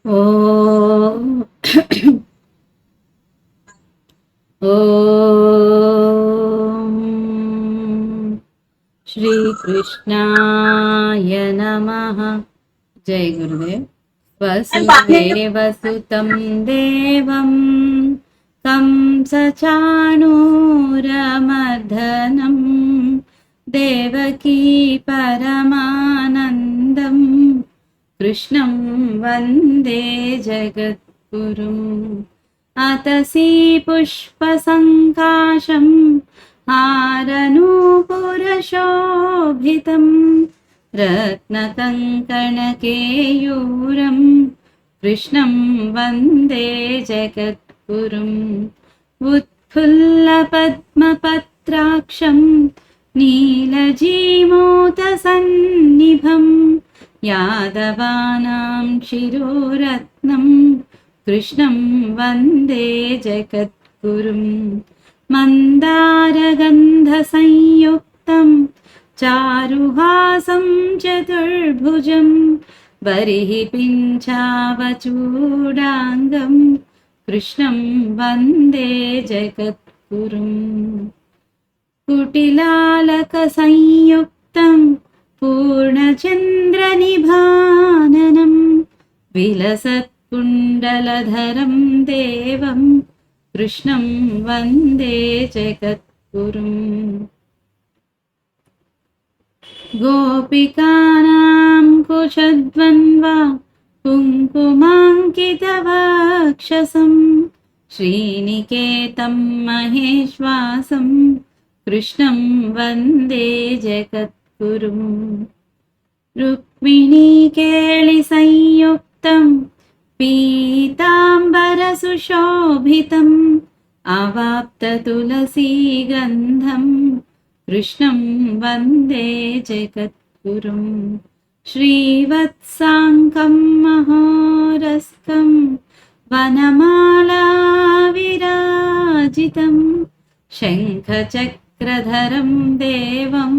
ఓం ఓం శ్రీకృష్ణాయ నమః. జై గురుదేవ్. వసుదేవసుతం దేవం కంసచాణూరమర్దనం దేవకీ పరమానందం కృష్ణం వందే జగద్గురుం. అతసీ పుష్పసంకాశం హారనూపురశోభితం రత్నకంకణకేయూరం కృష్ణం వందే జగద్గురుం. ఉత్ఫుల్లపద్మపత్రాక్షం నీలజీమూతసన్నిభం యాదవానాం శిరోరత్నం కృష్ణం వందే జగద్గురుం. మందారగంధసంయుక్తం చారుహాసం చతుర్భుజం బరిః పింఛావచూడాంగం కృష్ణం వందే జగద్గురుం. కుటిలాలకసంయుక్తం పూర్ణచంద్రనిభాననం విలసత్కుండలధరం దేవం కృష్ణం వందే జగద్గురుం. గోపికానాం కుశద్వన్వా కుంకుమాంకితవక్షసం శ్రీనికేతం మహేశ్వాసం కృష్ణం వందే జగద్గురుం. రుక్మిణీకేళి సంయుక్తం పీతాంబరసుశోభితం అవాప్తతులసీగంధం కృష్ణం వందే జగద్గురుం. శ్రీవత్సాంకం మహోరస్కం వనమాలా విరాజితం శంఖచక్రధరం దేవం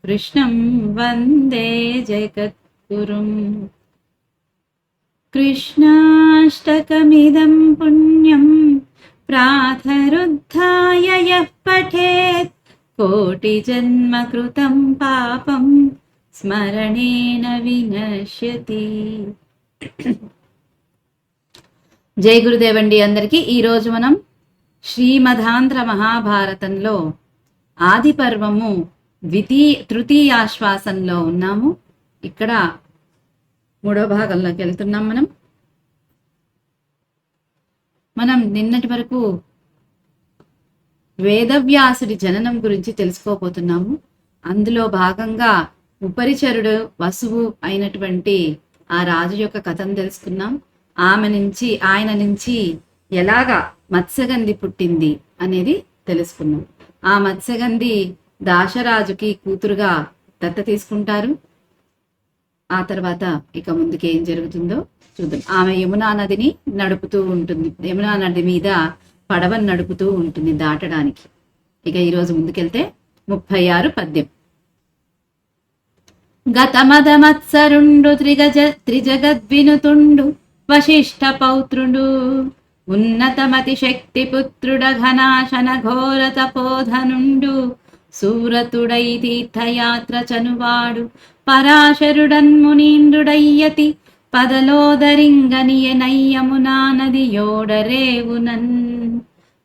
కృష్ణం వందే జగద్గురుం. కృష్ణాష్టకమిదం పుణ్యం ప్రాతరుద్ధాయ యః పఠేత్ కోటిజన్మకృతం పాపం స్మరణేన వినశ్యతి. జై గురుదేవండి అందరికీ. ఈరోజు మనం శ్రీమదాంధ్ర మహాభారతంలో ఆది పర్వము తృతీయాశ్వాసంలో ఉన్నాము. ఇక్కడ మూడో భాగంలోకి వెళ్తున్నాం. మనం నిన్నటి వరకు వేదవ్యాసుడి జననం గురించి తెలుసుకోబోతున్నాము. అందులో భాగంగా ఉపరిచరుడు వసువు అయినటువంటి ఆ రాజు యొక్క కథను తెలుసుకున్నాం. ఆయన నుంచి ఎలాగా మత్స్యగంధి పుట్టింది అనేది తెలుసుకున్నాం. ఆ మత్స్యగంధి దాశరాజుకి కూతురుగా దత్త తీసుకుంటారు. ఆ తర్వాత ఇక ముందుకు ఏం జరుగుతుందో చూద్దాం. ఆమె యమునా నదిని నడుపుతూ ఉంటుంది. యమునా నది మీద పడవను నడుపుతూ ఉంటుంది దాటడానికి. ఇక ఈరోజు ముందుకెళ్తే 36 పద్యం. గతమదమత్సరుండు త్రిజగద్వినుతుండు వశిష్ఠ పౌత్రుడు ఉన్నతమతి శక్తి పుత్రుడ ఘనాశన ఘోర తపోధనుండు సూరతుడై తీర్థయాత్ర చనువాడు పరాశరుడన్మునీంద్రుడయ్యతి పదలోదరింగనియనయ్యమునా నది యోడరేవునన్.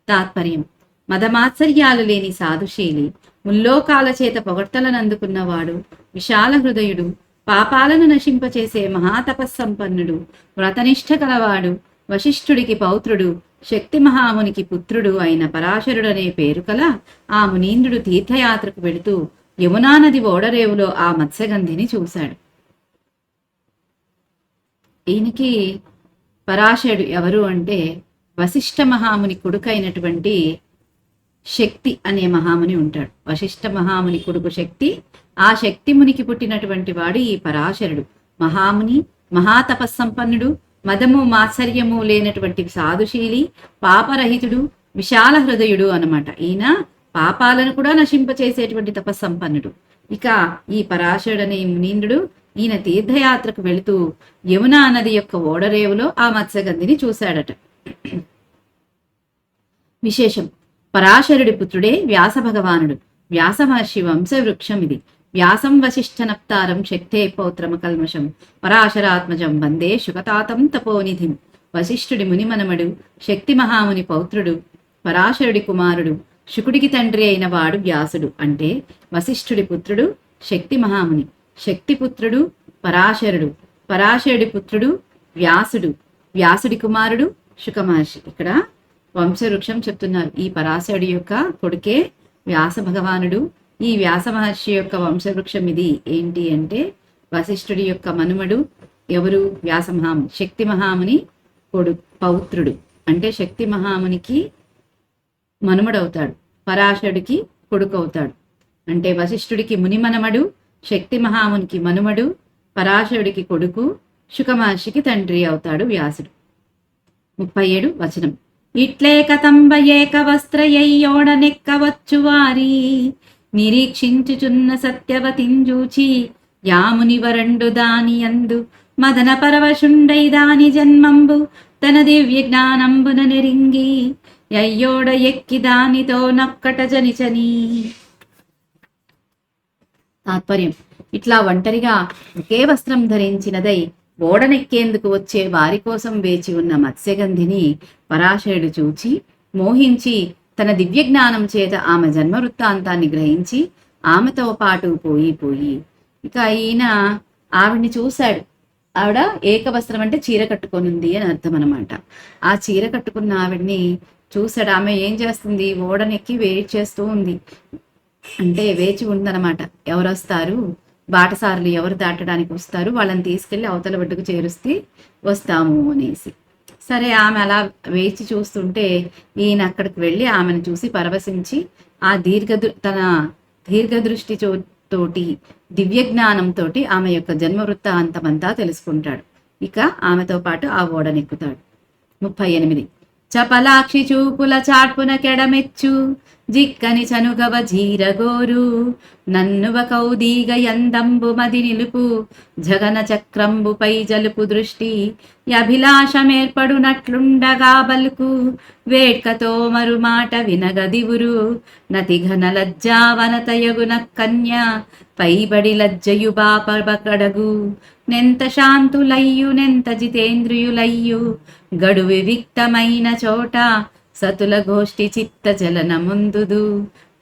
తాత్పర్యం: మదమాత్సర్యాలు లేని సాధుశీలి, ముల్లోకాల చేత పొగడ్తలనందుకున్నవాడు, విశాల హృదయుడు, పాపాలను నశింపచేసే మహాతపస్సంపన్నుడు, వ్రతనిష్ఠ కలవాడు, వశిష్ఠుడికి పౌత్రుడు, శక్తి మహామునికి పుత్రుడు అయిన పరాశరుడనే పేరు కల ఆ మునీంద్రుడు తీర్థయాత్రకు వెళుతూ యమునా నది ఓడరేవులో ఆ మత్స్యగంధిని చూశాడు. ఈయనకి పరాశరుడు ఎవరు అంటే వశిష్ఠ మహాముని కొడుకైనటువంటి శక్తి అనే మహాముని ఉంటాడు. వశిష్ఠ మహాముని కొడుకు శక్తి, ఆ శక్తి మునికి పుట్టినటువంటి వాడు ఈ పరాశరుడు. మహాముని, మహాతపస్సంపన్నుడు, మదము మాత్సర్యము లేనటువంటి సాధుశీలి, పాపరహితుడు, విశాల హృదయుడు అన్నమాట. ఈయన పాపాలను కూడా నశింపచేసేటువంటి తపస్సంపన్నుడు. ఇక ఈ పరాశరుడనే మునీంద్రుడు ఈయన తీర్థయాత్రకు వెళుతూ యమునా నది యొక్క ఓడరేవులో ఆ మత్స్యగంధిని చూశాడట. విశేషం: పరాశరుడి పుత్రుడే వ్యాస భగవానుడు. వ్యాస మహర్షి వంశవృక్షం ఇది. వ్యాసం వశిష్ఠనప్తారం శక్తే పౌత్రమ కల్మషం పరాశరాత్మజం వందే శుకతాతం తపోనిధిం. వశిష్ఠుడి మునిమనమడు, శక్తి మహాముని పౌత్రుడు, పరాశరుడి కుమారుడు, శుకుడికి తండ్రి అయిన వాడు వ్యాసుడు. అంటే వశిష్ఠుడి పుత్రుడు శక్తి మహాముని, శక్తి పుత్రుడు పరాశరుడు, పరాశరుడి పుత్రుడు వ్యాసుడు, వ్యాసుడి కుమారుడు శుక మహర్షి. ఇక్కడ వంశవృక్షం చెప్తున్నారు. ఈ పరాశరుడి యొక్క కొడుకే వ్యాస భగవానుడు. ఈ వ్యాస మహర్షి యొక్క వంశవృక్షం ఇది. ఏంటి అంటే వశిష్ఠుడి యొక్క మనుమడు ఎవరు? వ్యాస మహాముని, శక్తి మహాముని పౌత్రుడు. అంటే శక్తి మహామునికి మనుమడవుతాడు, పరాశరుడికి కొడుకు అవుతాడు. అంటే వశిష్ఠుడికి ముని మనమడు, శక్తి మహామునికి మనుమడు, పరాశరుడికి కొడుకు, శుక మహర్షికి తండ్రి అవుతాడు వ్యాసుడు. 37 వచనం: ఇట్లే కతంబ ఏక వస్త్రయ్యోడనెక్కవచ్చు వారి నిరీక్షించుచున్న సత్యవతింజూచి యామునివరండు దాని అందు మదన పరవశుండై దాని జన్మంబు తన దివ్య జ్ఞానంబున నెరింగి అయ్యోడ ఎక్కి దానితో నక్కట జనిచని. తాత్పర్యం: ఇట్లా ఒంటరిగా ఒకే వస్త్రం ధరించినదై ఓడనెక్కేందుకు వచ్చే వారి కోసం వేచి ఉన్న మత్స్యగంధిని పరాశరుడు చూచి మోహించి తన దివ్య జ్ఞానం చేత ఆమె జన్మ వృత్తాంతాన్ని గ్రహించి ఆమెతో పాటు పోయి ఇక ఈయన ఆవిడ్ని చూశాడు. ఆవిడ ఏకవస్త్రం అంటే చీర కట్టుకొనుంది అని అర్థం అనమాట. ఆ చీర కట్టుకున్న ఆవిడ్ని చూశాడు. ఆమె ఏం చేస్తుంది? ఓడనెక్కి వెయిట్ చేస్తూ ఉంది. అంటే వేచి ఉందనమాట. ఎవరు వస్తారు, బాటసారులు ఎవరు దాటడానికి వస్తారు, వాళ్ళని తీసుకెళ్లి అవతల ఒడ్డుకు చేరుస్తే వస్తాము అనేసి. సరే, ఆమె అలా వేచి చూస్తుంటే ఈయన అక్కడికి వెళ్ళి ఆమెను చూసి పరవశించి ఆ తన దీర్ఘదృష్టి తోటి దివ్య జ్ఞానంతో ఆమె యొక్క జన్మ వృత్తాంతమంతా తెలుసుకుంటాడు. ఇక ఆమెతో పాటు ఆ ఓడనెక్కుతాడు. 38 చపలాక్షి చూపుల చాట్పున కెడమెచ్చు జిక్కని చనుగవ జీరగోరు నన్నువ కౌదీగ యందంబు మది నిలుపు జగన చక్రంబుపై జలుపు దృష్టి అభిలాషమేర్పడునట్లుండగా బలుకు వేడ్కతో మరు మాట వినగదివురు నతిఘన లజ్జావనతయగున కన్య పైబడి లజ్జయు బాపబకడగు నెంత శాంతులయ్యు నెంత జితేంద్రియులయ్యు గడు వివిక్తమైన చోట సతుల గోష్ఠి చిత్త జలన ముందుదు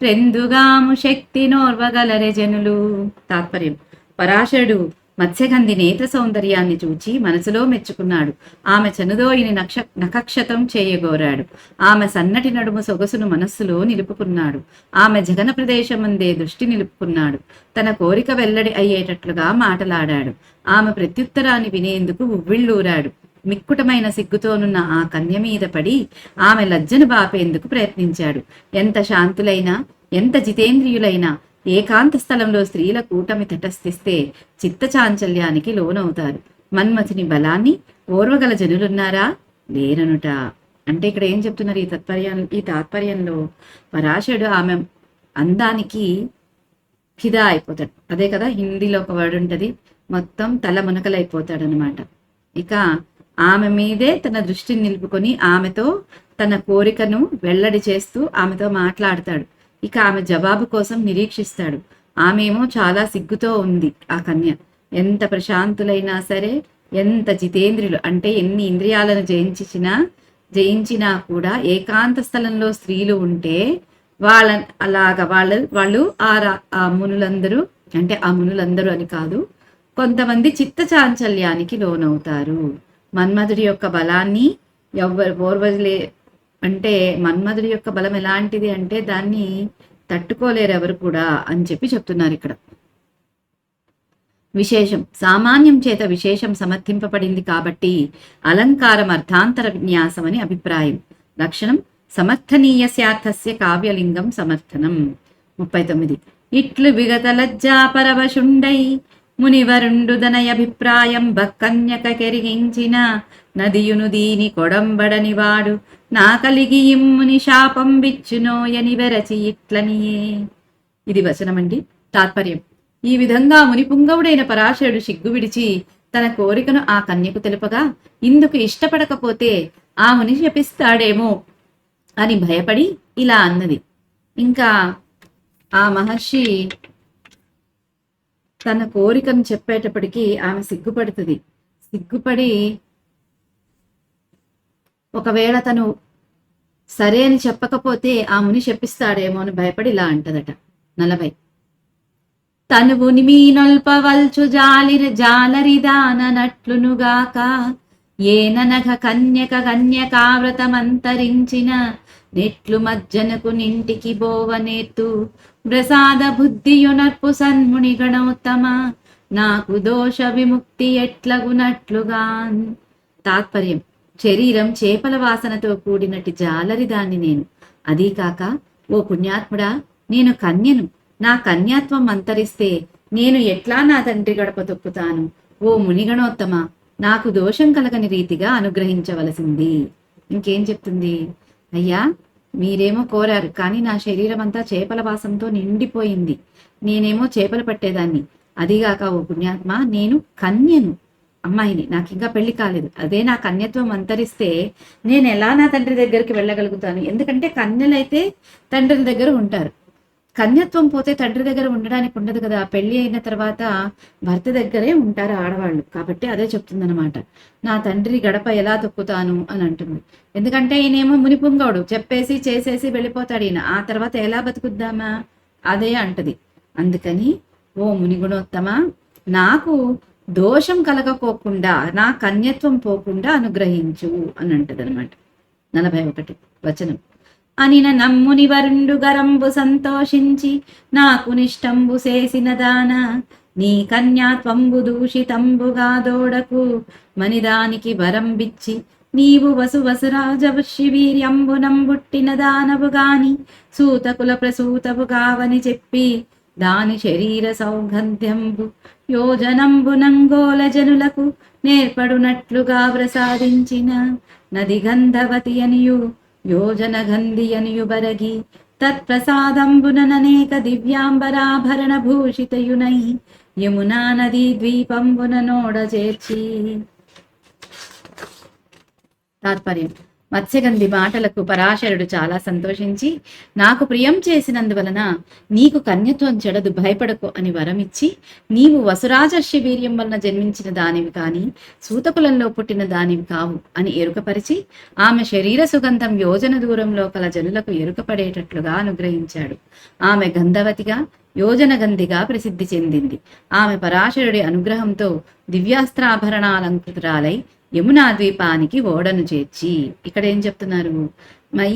రెందుగాము శక్తి నోర్వగలరె జనులు. తాత్పర్యం: పరాశరుడు మత్స్యగంధి నేత్ర సౌందర్యాన్ని చూచి మనసులో మెచ్చుకున్నాడు. ఆమె చనుదోయిని నఖక్షతం చేయగోరాడు. ఆమె సన్నటి నడుము సొగసును మనస్సులో నిలుపుకున్నాడు. ఆమె జగన ప్రదేశమందే దృష్టి నిలుపుకున్నాడు. తన కోరిక వెల్లడి అయ్యేటట్లుగా మాటలాడాడు. ఆమె ప్రత్యుత్తరాన్ని వినేందుకు ఉవ్విళ్ళూరాడు. మిక్కుటమైన సిగ్గుతోనున్న ఆ కన్య మీద పడి ఆమె లజ్జను బాపేందుకు ప్రయత్నించాడు. ఎంత శాంతులైనా, ఎంత జితేంద్రియులైనా ఏకాంత స్థలంలో స్త్రీల కూటమి తటస్థిస్తే చిత్తచాంచల్యానికి లోనవుతారు. మన్మథుని బలాన్ని ఓర్వగల జనులున్నారా? లేరనుట. అంటే ఇక్కడ ఏం చెప్తున్నారు ఈ తాత్పర్యంలో? పరాశరుడు ఆమె అందానికి ఫిదా అయిపోతాడు. అదే కదా హిందీలో ఒక వర్డ్ ఉంటుంది, మొత్తం తల మునకలైపోతాడు అనమాట. ఇక ఆమె మీదే తన దృష్టిని నిలుపుకొని ఆమెతో తన కోరికను వెల్లడి చేస్తూ ఆమెతో మాట్లాడతాడు. ఇక ఆమె జవాబు కోసం నిరీక్షిస్తాడు. ఆమెమో చాలా సిగ్గుతో ఉంది. ఆ కన్య ఎంత ప్రశాంతులైనా సరే, ఎంత జితేంద్రియులు అంటే ఎన్ని ఇంద్రియాలను జయించినా కూడా ఏకాంత స్థలంలో స్త్రీలు ఉంటే వాళ్ళు ఆ మునులందరూ, అంటే ఆ మునులందరూ అని కాదు, కొంతమంది చిత్త చాంచల్యానికి లోనవుతారు. మన్మధుడి యొక్క బలాన్ని ఓర్వలే, అంటే మన్మధుడి యొక్క బలం ఎలాంటిది అంటే దాన్ని తట్టుకోలేరు ఎవరు కూడా అని చెప్పి చెప్తున్నారు ఇక్కడ. విశేషం: సామాన్యం చేత విశేషం సమర్థింపబడింది కాబట్టి అలంకారం అర్థాంతర విన్యాసం అని అభిప్రాయం. లక్షణం: సమర్థనీయ శార్థస్య కావ్యలింగం సమర్థనం. 39 ఇట్లు విగత లజ్జా పరవశుండై మునివరుండు దనయభిప్రాయం బక్కన్యక కెరిగించిన నదియును దీని కొడంబడని వాడు నా కలిగి ఇమ్ముని శాపం బిచ్చునోయని వెరచి ఇట్లనియే. ఇది వచనమండి. తాత్పర్యం: ఈ విధంగా మునిపుంగవుడైన పరాశరుడు సిగ్గు విడిచి తన కోరికను ఆ కన్యకు తెలుపగా ఇందుకు ఇష్టపడకపోతే ఆ ముని శపిస్తాడేమో అని భయపడి ఇలా అన్నది. ఇంకా ఆ మహర్షి తన కోరికను చెప్పేటప్పటికీ ఆమె సిగ్గుపడుతుంది. సిగ్గుపడి ఒకవేళ తను సరే అని చెప్పకపోతే ఆ ముని శపిస్తాడేమో అని భయపడి ఇలా అంటదట. 40 తనువుని మీనొల్పవల్చు జాలరిదాననట్లునుగాక ఏననఘ కన్యకావ్రతమంతరించిన నెట్లు మజ్జనకు నింటికి బోవనేత్తు ప్రసాద బుద్ధియునర్పు సన్ముని గణోత్తమ నాకు దోష విముక్తి ఎట్లగునట్లుగాన్. తాత్పర్యం: శరీరం చేపల వాసనతో కూడినట్టి జాలరిదాన్ని నేను. అదీ కాక ఓ పుణ్యాత్ముడా, నేను కన్యను. నా కన్యాత్వం అంతరిస్తే నేను ఎట్లా నా తండ్రి గడప తొక్కుతాను? ఓ మునిగణోత్తమ, నాకు దోషం కలగని రీతిగా అనుగ్రహించవలసింది. ఇంకేం చెప్తుంది? అయ్యా, మీరేమో కోరారు, కానీ నా శరీరం అంతా చేపల వాసంతో నిండిపోయింది. నేనేమో చేపలు పట్టేదాన్ని. అదిగాక ఓ పుణ్యాత్మ, నేను కన్యను, అమ్మాయిని. నాకు ఇంకా పెళ్లి కాలేదు. అదే నా కన్యత్వం అంతరిస్తే నేను ఎలా నా తండ్రి దగ్గరికి వెళ్ళగలుగుతాను? ఎందుకంటే కన్యలైతే తండ్రి దగ్గర ఉంటారు. కన్యత్వం పోతే తండ్రి దగ్గర ఉండడానికి ఉండదు కదా. పెళ్లి అయిన తర్వాత భర్త దగ్గరే ఉంటారు ఆడవాళ్ళు. కాబట్టి అదే చెప్తుందనమాట. నా తండ్రి గడప ఎలా తొక్కుతాను అని అంటుంది. ఎందుకంటే ఈయనేమో మునిపుంగవుడు, చెప్పేసి చేసేసి వెళ్ళిపోతాడు ఈయన. ఆ తర్వాత ఎలా బతుకుద్దామా అదే అంటది. అందుకని ఓ మునిగుణోత్తమ, నాకు దోషం కలగకోకుండా, నా కన్యత్వం పోకుండా అనుగ్రహించు అని అంటది అనమాట. 41 వచనం. అనిన నమ్ముని వరుండు గరంబు సంతోషించి నాకు నిష్టంబు చేసిన దాన నీ కన్యాత్వంబు దూషితంబుగా దోడకు మనిదానికి వరంబిచ్చి నీవు వసురాజవశి వీర్యంబునంబుట్టిన దానవు గాని సూతకుల ప్రసూతవు కావని చెప్పి దాని శరీర సౌగంధ్యంబు యోజనంబునంగోల జనులకు నేర్పడునట్లుగా ప్రసాదించిన నది గంధవతి అనియు యోజన గంధి అనియు బరగి తత్ప్రసాదంబుననేక దివ్యాంబరాభరణ భూషితయునై యమునా నదీ ద్వీపంబున నోడ చేర్చి. తాత్పర్యం: మత్స్యగంధి మాటలకు పరాశరుడు చాలా సంతోషించి, నాకు ప్రియం చేసినందువలన నీకు కన్యత్వం చెడదు, భయపడకు అని వరమిచ్చి, నీవు వసురాజర్షి వీర్యం వలన జన్మించిన దానివి కాని సూతకులంలో పుట్టిన దానివి కావు అని ఎరుకపరిచి ఆమె శరీర సుగంధం యోజన దూరంలో కల జనులకు ఎరుకపడేటట్లుగా అనుగ్రహించాడు. ఆమె గంధవతిగా, యోజన గంధిగా ప్రసిద్ధి చెందింది. ఆమె పరాశరుడి అనుగ్రహంతో దివ్యాస్త్రాభరణాలంకృతురాలై యమునా ద్వీపానికి ఓడను చేర్చి. ఇక్కడ ఏం చెప్తున్నారు?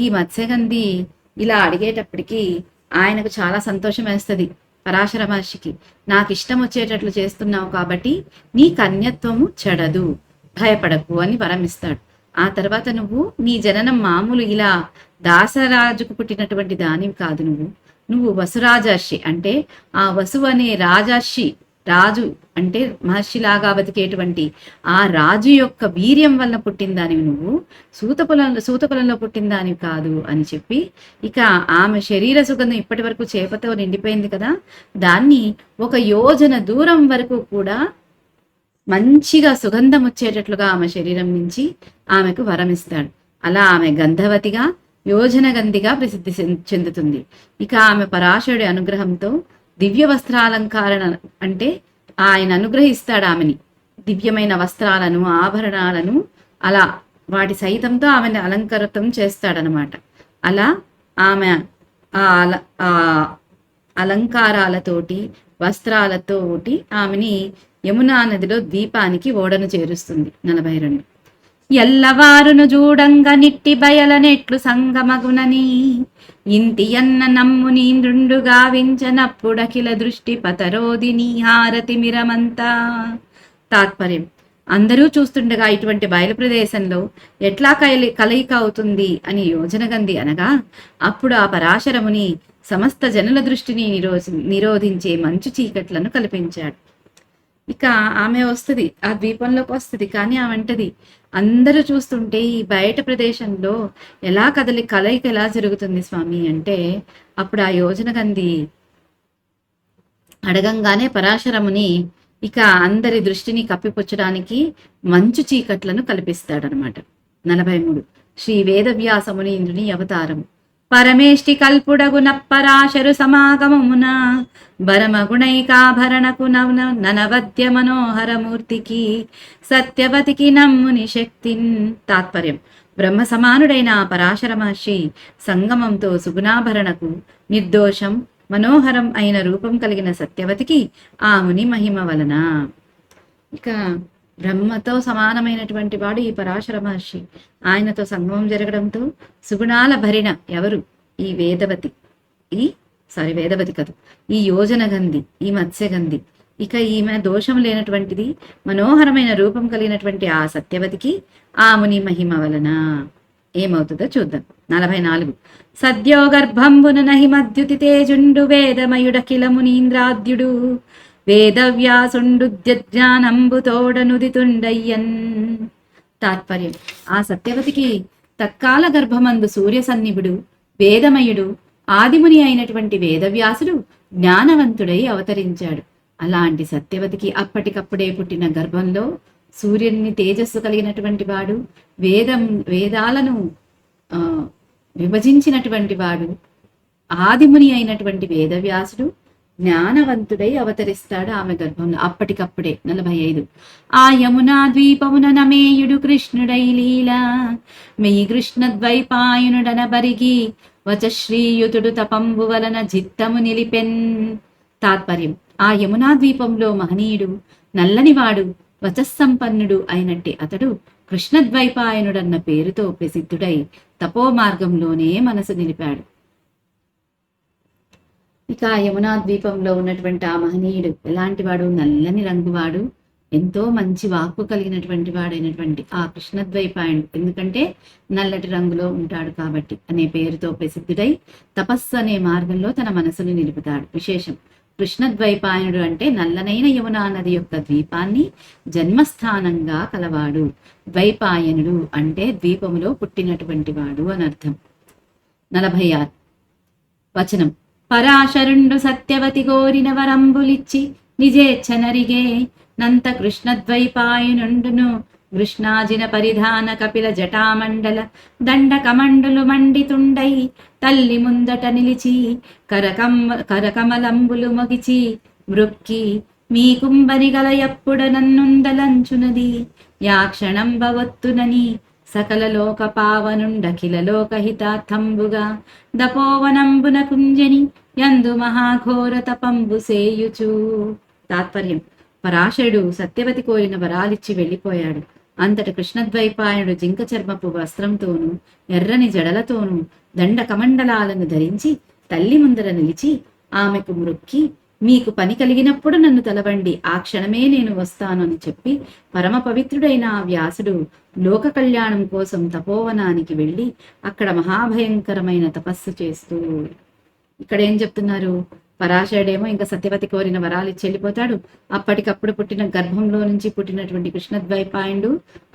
ఈ మత్స్యగంధి ఇలా అడిగేటప్పటికి ఆయనకు చాలా సంతోషం వేస్తుంది. పరాశర మహర్షికి, నాకు ఇష్టం వచ్చేటట్లు చేస్తున్నావు కాబట్టి నీ కన్యత్వము చెడదు, భయపడకు అని వరమిస్తాడు. ఆ తర్వాత నువ్వు నీ జననం మామూలు ఇలా దాసరాజుకు పుట్టినటువంటి దానివి కాదు. నువ్వు వసురాజర్షి, అంటే ఆ వసు అనే రాజర్షి, రాజు అంటే మహర్షిలాగా బతికేటువంటి ఆ రాజు యొక్క వీర్యం వల్ల పుట్టిన దానివి నువ్వు, సూతకులంలో పుట్టిన దానివి కాదు అని చెప్పి, ఇక ఆమె శరీర సుగంధం ఇప్పటి వరకు చేపతో నిండిపోయింది కదా, దాన్ని ఒక యోజన దూరం వరకు కూడా మంచిగా సుగంధం వచ్చేటట్లుగా ఆమె శరీరం నుంచి ఆమెకు వరమిస్తాడు. అలా ఆమె గంధవతిగా, యోజన గంధిగా ప్రసిద్ధి చెందుతుంది. ఇక ఆమె పరాశరుడి అనుగ్రహంతో దివ్య వస్త్రాలంకారణ, అంటే ఆయన అనుగ్రహిస్తాడు ఆమెని దివ్యమైన వస్త్రాలను, ఆభరణాలను, అలా వాటి సహితంతో ఆమెను అలంకృతం చేస్తాడనమాట. అలా ఆమె ఆ అలంకారాలతోటి, వస్త్రాలతోటి ఆమెని యమునా నదిలో ద్వీపానికి ఓడను చేరుస్తుంది. 42 ఎల్లవారును జూడంగా నిట్టి బయలనెట్లు సంగమగునని ఇంటి అన్న నమ్ము నీంద్రుండు గావించనప్పుడఖిల దృష్టి పతరోదిని హారతి మిరమంతా. తాత్పర్యం: అందరూ చూస్తుండగా ఇటువంటి బయలు ప్రదేశంలో ఎట్లా కలయిక అవుతుంది అని యోజనగంధి అనగా, అప్పుడు ఆ పరాశరముని సమస్త జనుల దృష్టిని నిరోధించే మంచు చీకట్లను కల్పించాడు. ఇక ఆమె వస్తుంది, ఆ ద్వీపంలోకి వస్తుంది. కానీ ఆమె అంటది, అందరూ చూస్తుంటే ఈ బయట ప్రదేశంలో ఎలా కలయిక ఎలా జరుగుతుంది స్వామి అంటే, అప్పుడు ఆ యోజన గంధి అడగంగానే పరాశరముని ఇక అందరి దృష్టిని కప్పిపుచ్చడానికి మంచు చీకట్లను కల్పిస్తాడనమాట. 43 శ్రీ వేదవ్యాసముని ఇంద్రుని అవతారం. పరమేష్టి కల్పుడగున పరాశరు సమాగమమున భరమగుణైకాభరణకు ననవద్య మనోహరమూర్తికి సత్యవతికి నమ్ముని శక్తిన్. తాత్పర్యం: బ్రహ్మ సమానుడైన పరాశర మహర్షి సంగమంతో సుగుణాభరణకు నిర్దోషం మనోహరం అయిన రూపం కలిగిన సత్యవతికి ఆ ముని మహిమ వలన. ఇక బ్రహ్మతో సమానమైనటువంటి వాడు ఈ పరాశర మహర్షి. ఆయనతో సంగమం జరగడంతో సుగుణాల భరిణ ఎవరు? ఈ వేదవతి. వేదవతి కాదు, ఈ యోజనగంధి, ఈ మత్స్యగంధి. ఇక ఈమె దోషం లేనటువంటిది, మనోహరమైన రూపం కలిగినటువంటి ఆ సత్యవతికి ఆ ముని మహిమ వలన ఏమవుతుందో చూద్దాం. 44 సద్యో గర్భంబున నహి మద్యుతి తేజుండు వేదమయుడఖిల మునీంద్రాద్యుడు వేదవ్యాసుండు జ్ఞానంబుతోడనుదితుండయ్యన్. తాత్పర్యం: ఆ సత్యవతికి తత్కాల గర్భమందు సూర్య సన్నిభుడు వేదమయుడు ఆదిముని అయినటువంటి వేదవ్యాసుడు జ్ఞానవంతుడై అవతరించాడు. అలాంటి సత్యవతికి అప్పటికప్పుడే పుట్టిన గర్భంలో సూర్యుని తేజస్సు కలిగినటువంటి వాడు, వేదాలను విభజించినటువంటి వాడు, ఆదిముని అయినటువంటి వేదవ్యాసుడు జ్ఞానవంతుడై అవతరిస్తాడు ఆమె గర్భంలో అప్పటికప్పుడే. 45 ఆ యమునా ద్వీపమున నమేయుడు కృష్ణుడై లీలా మెయి కృష్ణ ద్వైపాయనుడన బరిగి వచశ్రీయుతుడు తపంబు వలన జిత్తము నిలిపెన్. తాత్పర్యం: ఆ యమునా ద్వీపంలో మహనీయుడు నల్లనివాడు వచస్సంపన్నుడు అయినట్టి అతడు కృష్ణద్వైపాయనుడన్న పేరుతో ప్రసిద్ధుడై తపో మార్గంలోనే మనసు నిలిపాడు. ఇక యమునా ద్వీపంలో ఉన్నటువంటి ఆ మహనీయుడు ఎలాంటి వాడు? నల్లని రంగువాడు, ఎంతో మంచి వాక్కు కలిగినటువంటి వాడైనటువంటి ఆ కృష్ణద్వైపాయనుడు. ఎందుకంటే నల్లటి రంగులో ఉంటాడు కాబట్టి అనే పేరుతో ప్రసిద్ధుడై తపస్సు అనే మార్గంలో తన మనసును నిలుపుతాడు. విశేషం: కృష్ణద్వైపాయనుడు అంటే నల్లనైన యమునా నది యొక్క ద్వీపాన్ని జన్మస్థానంగా కలవాడు. ద్వైపాయనుడు అంటే ద్వీపములో పుట్టినటువంటి వాడు అనర్థం. 46 వచనం: పరాశరుండు సత్యవతి కోరిన వరంబులిచ్చి నిజేచ్ఛనరిగే నంత కృష్ణద్వైపాయనుండును కృష్ణాజిన పరిధాన కపిల జటామండల దండ కమండులు మండితుండై తల్లి ముందట నిలిచి కరకమలంబులు మొగిచి మృక్కి మీ కుంభని గల ఎప్పుడ నన్నుండలంచునది యా క్షణంబవత్తునని సకల లోక పావనుండఖిల లోకహితార్థంబుగా దపోవనంబున కుంజని యందు మహాఘోర తపంబు సేయుచు. తాత్పర్యం: పరాశరుడు సత్యవతి కోరిన వరాలిచ్చి వెళ్ళిపోయాడు. అంతట కృష్ణద్వైపాయనుడు జింక చర్మపు వస్త్రంతోనూ ఎర్రని జడలతోనూ దండ కమండలాలను ధరించి తల్లి ముందర నిలిచి ఆమెకు మృక్కి మీకు పని కలిగినప్పుడు నన్ను తలవండి, ఆ క్షణమే నేను వస్తాను అని చెప్పి పరమ పవిత్రుడైన ఆ వ్యాసుడు లోక కళ్యాణం కోసం తపోవనానికి వెళ్ళి అక్కడ మహాభయంకరమైన తపస్సు చేస్తూ. ఇక్కడ ఏం చెప్తున్నారు? పరాశరుడేమో ఇంకా సత్యవతి కోరిన వరాలు ఇచ్చి వెళ్ళిపోతాడు. అప్పటికప్పుడు పుట్టిన గర్భంలో నుంచి పుట్టినటువంటి కృష్ణద్వైపాయనుడు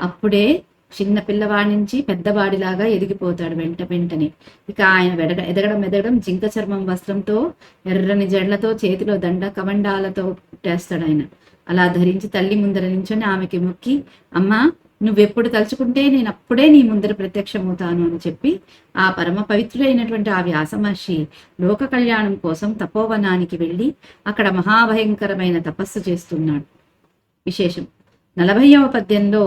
అప్పుడే చిన్న పిల్లవాడి నుంచి పెద్దవాడిలాగా ఎదిగిపోతాడు వెంటనే. ఇక ఆయన ఎదగడం జింక చర్మం వస్త్రంతో ఎర్రని జడ్లతో చేతిలో దండ కమండాలతో పుట్టేస్తాడు ఆయన. అలా ధరించి తల్లి ముందర నించొని ఆమెకి మొక్కి, అమ్మా నువ్వెప్పుడు తలుచుకుంటే నేను అప్పుడే నీ ముందర ప్రత్యక్షమవుతాను అని చెప్పి ఆ పరమ పవిత్రుడైనటువంటి ఆ వ్యాస మహర్షి లోక కళ్యాణం కోసం తపోవనానికి వెళ్ళి అక్కడ మహాభయంకరమైన తపస్సు చేస్తున్నాడు. విశేషం: 40వ పద్యంలో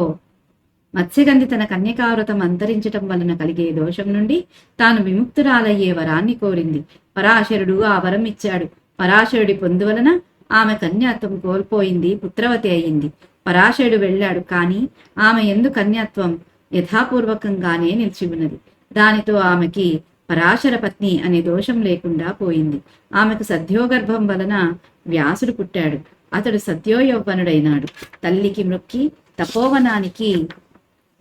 మత్స్యగంధి తన కన్యకావ్రతం అంతరించటం వలన కలిగే దోషం నుండి తాను విముక్తురాలయ్యే వరాన్ని కోరింది. పరాశరుడు ఆ వరం ఇచ్చాడు. పరాశరుడి పొందువలన ఆమె కన్యాత్వం కోల్పోయింది, పుత్రవతి అయింది. పరాశరుడు వెళ్ళాడు, కానీ ఆమె యందు కన్యాత్వం యథాపూర్వకంగానే నిలిచి ఉన్నది. దానితో ఆమెకి పరాశర పత్ని అనే దోషం లేకుండా పోయింది. ఆమెకు సద్యోగర్భం వలన వ్యాసుడు పుట్టాడు. అతడు సద్యోయౌవనుడైనాడు. తల్లికి మొక్కి తపోవనానికి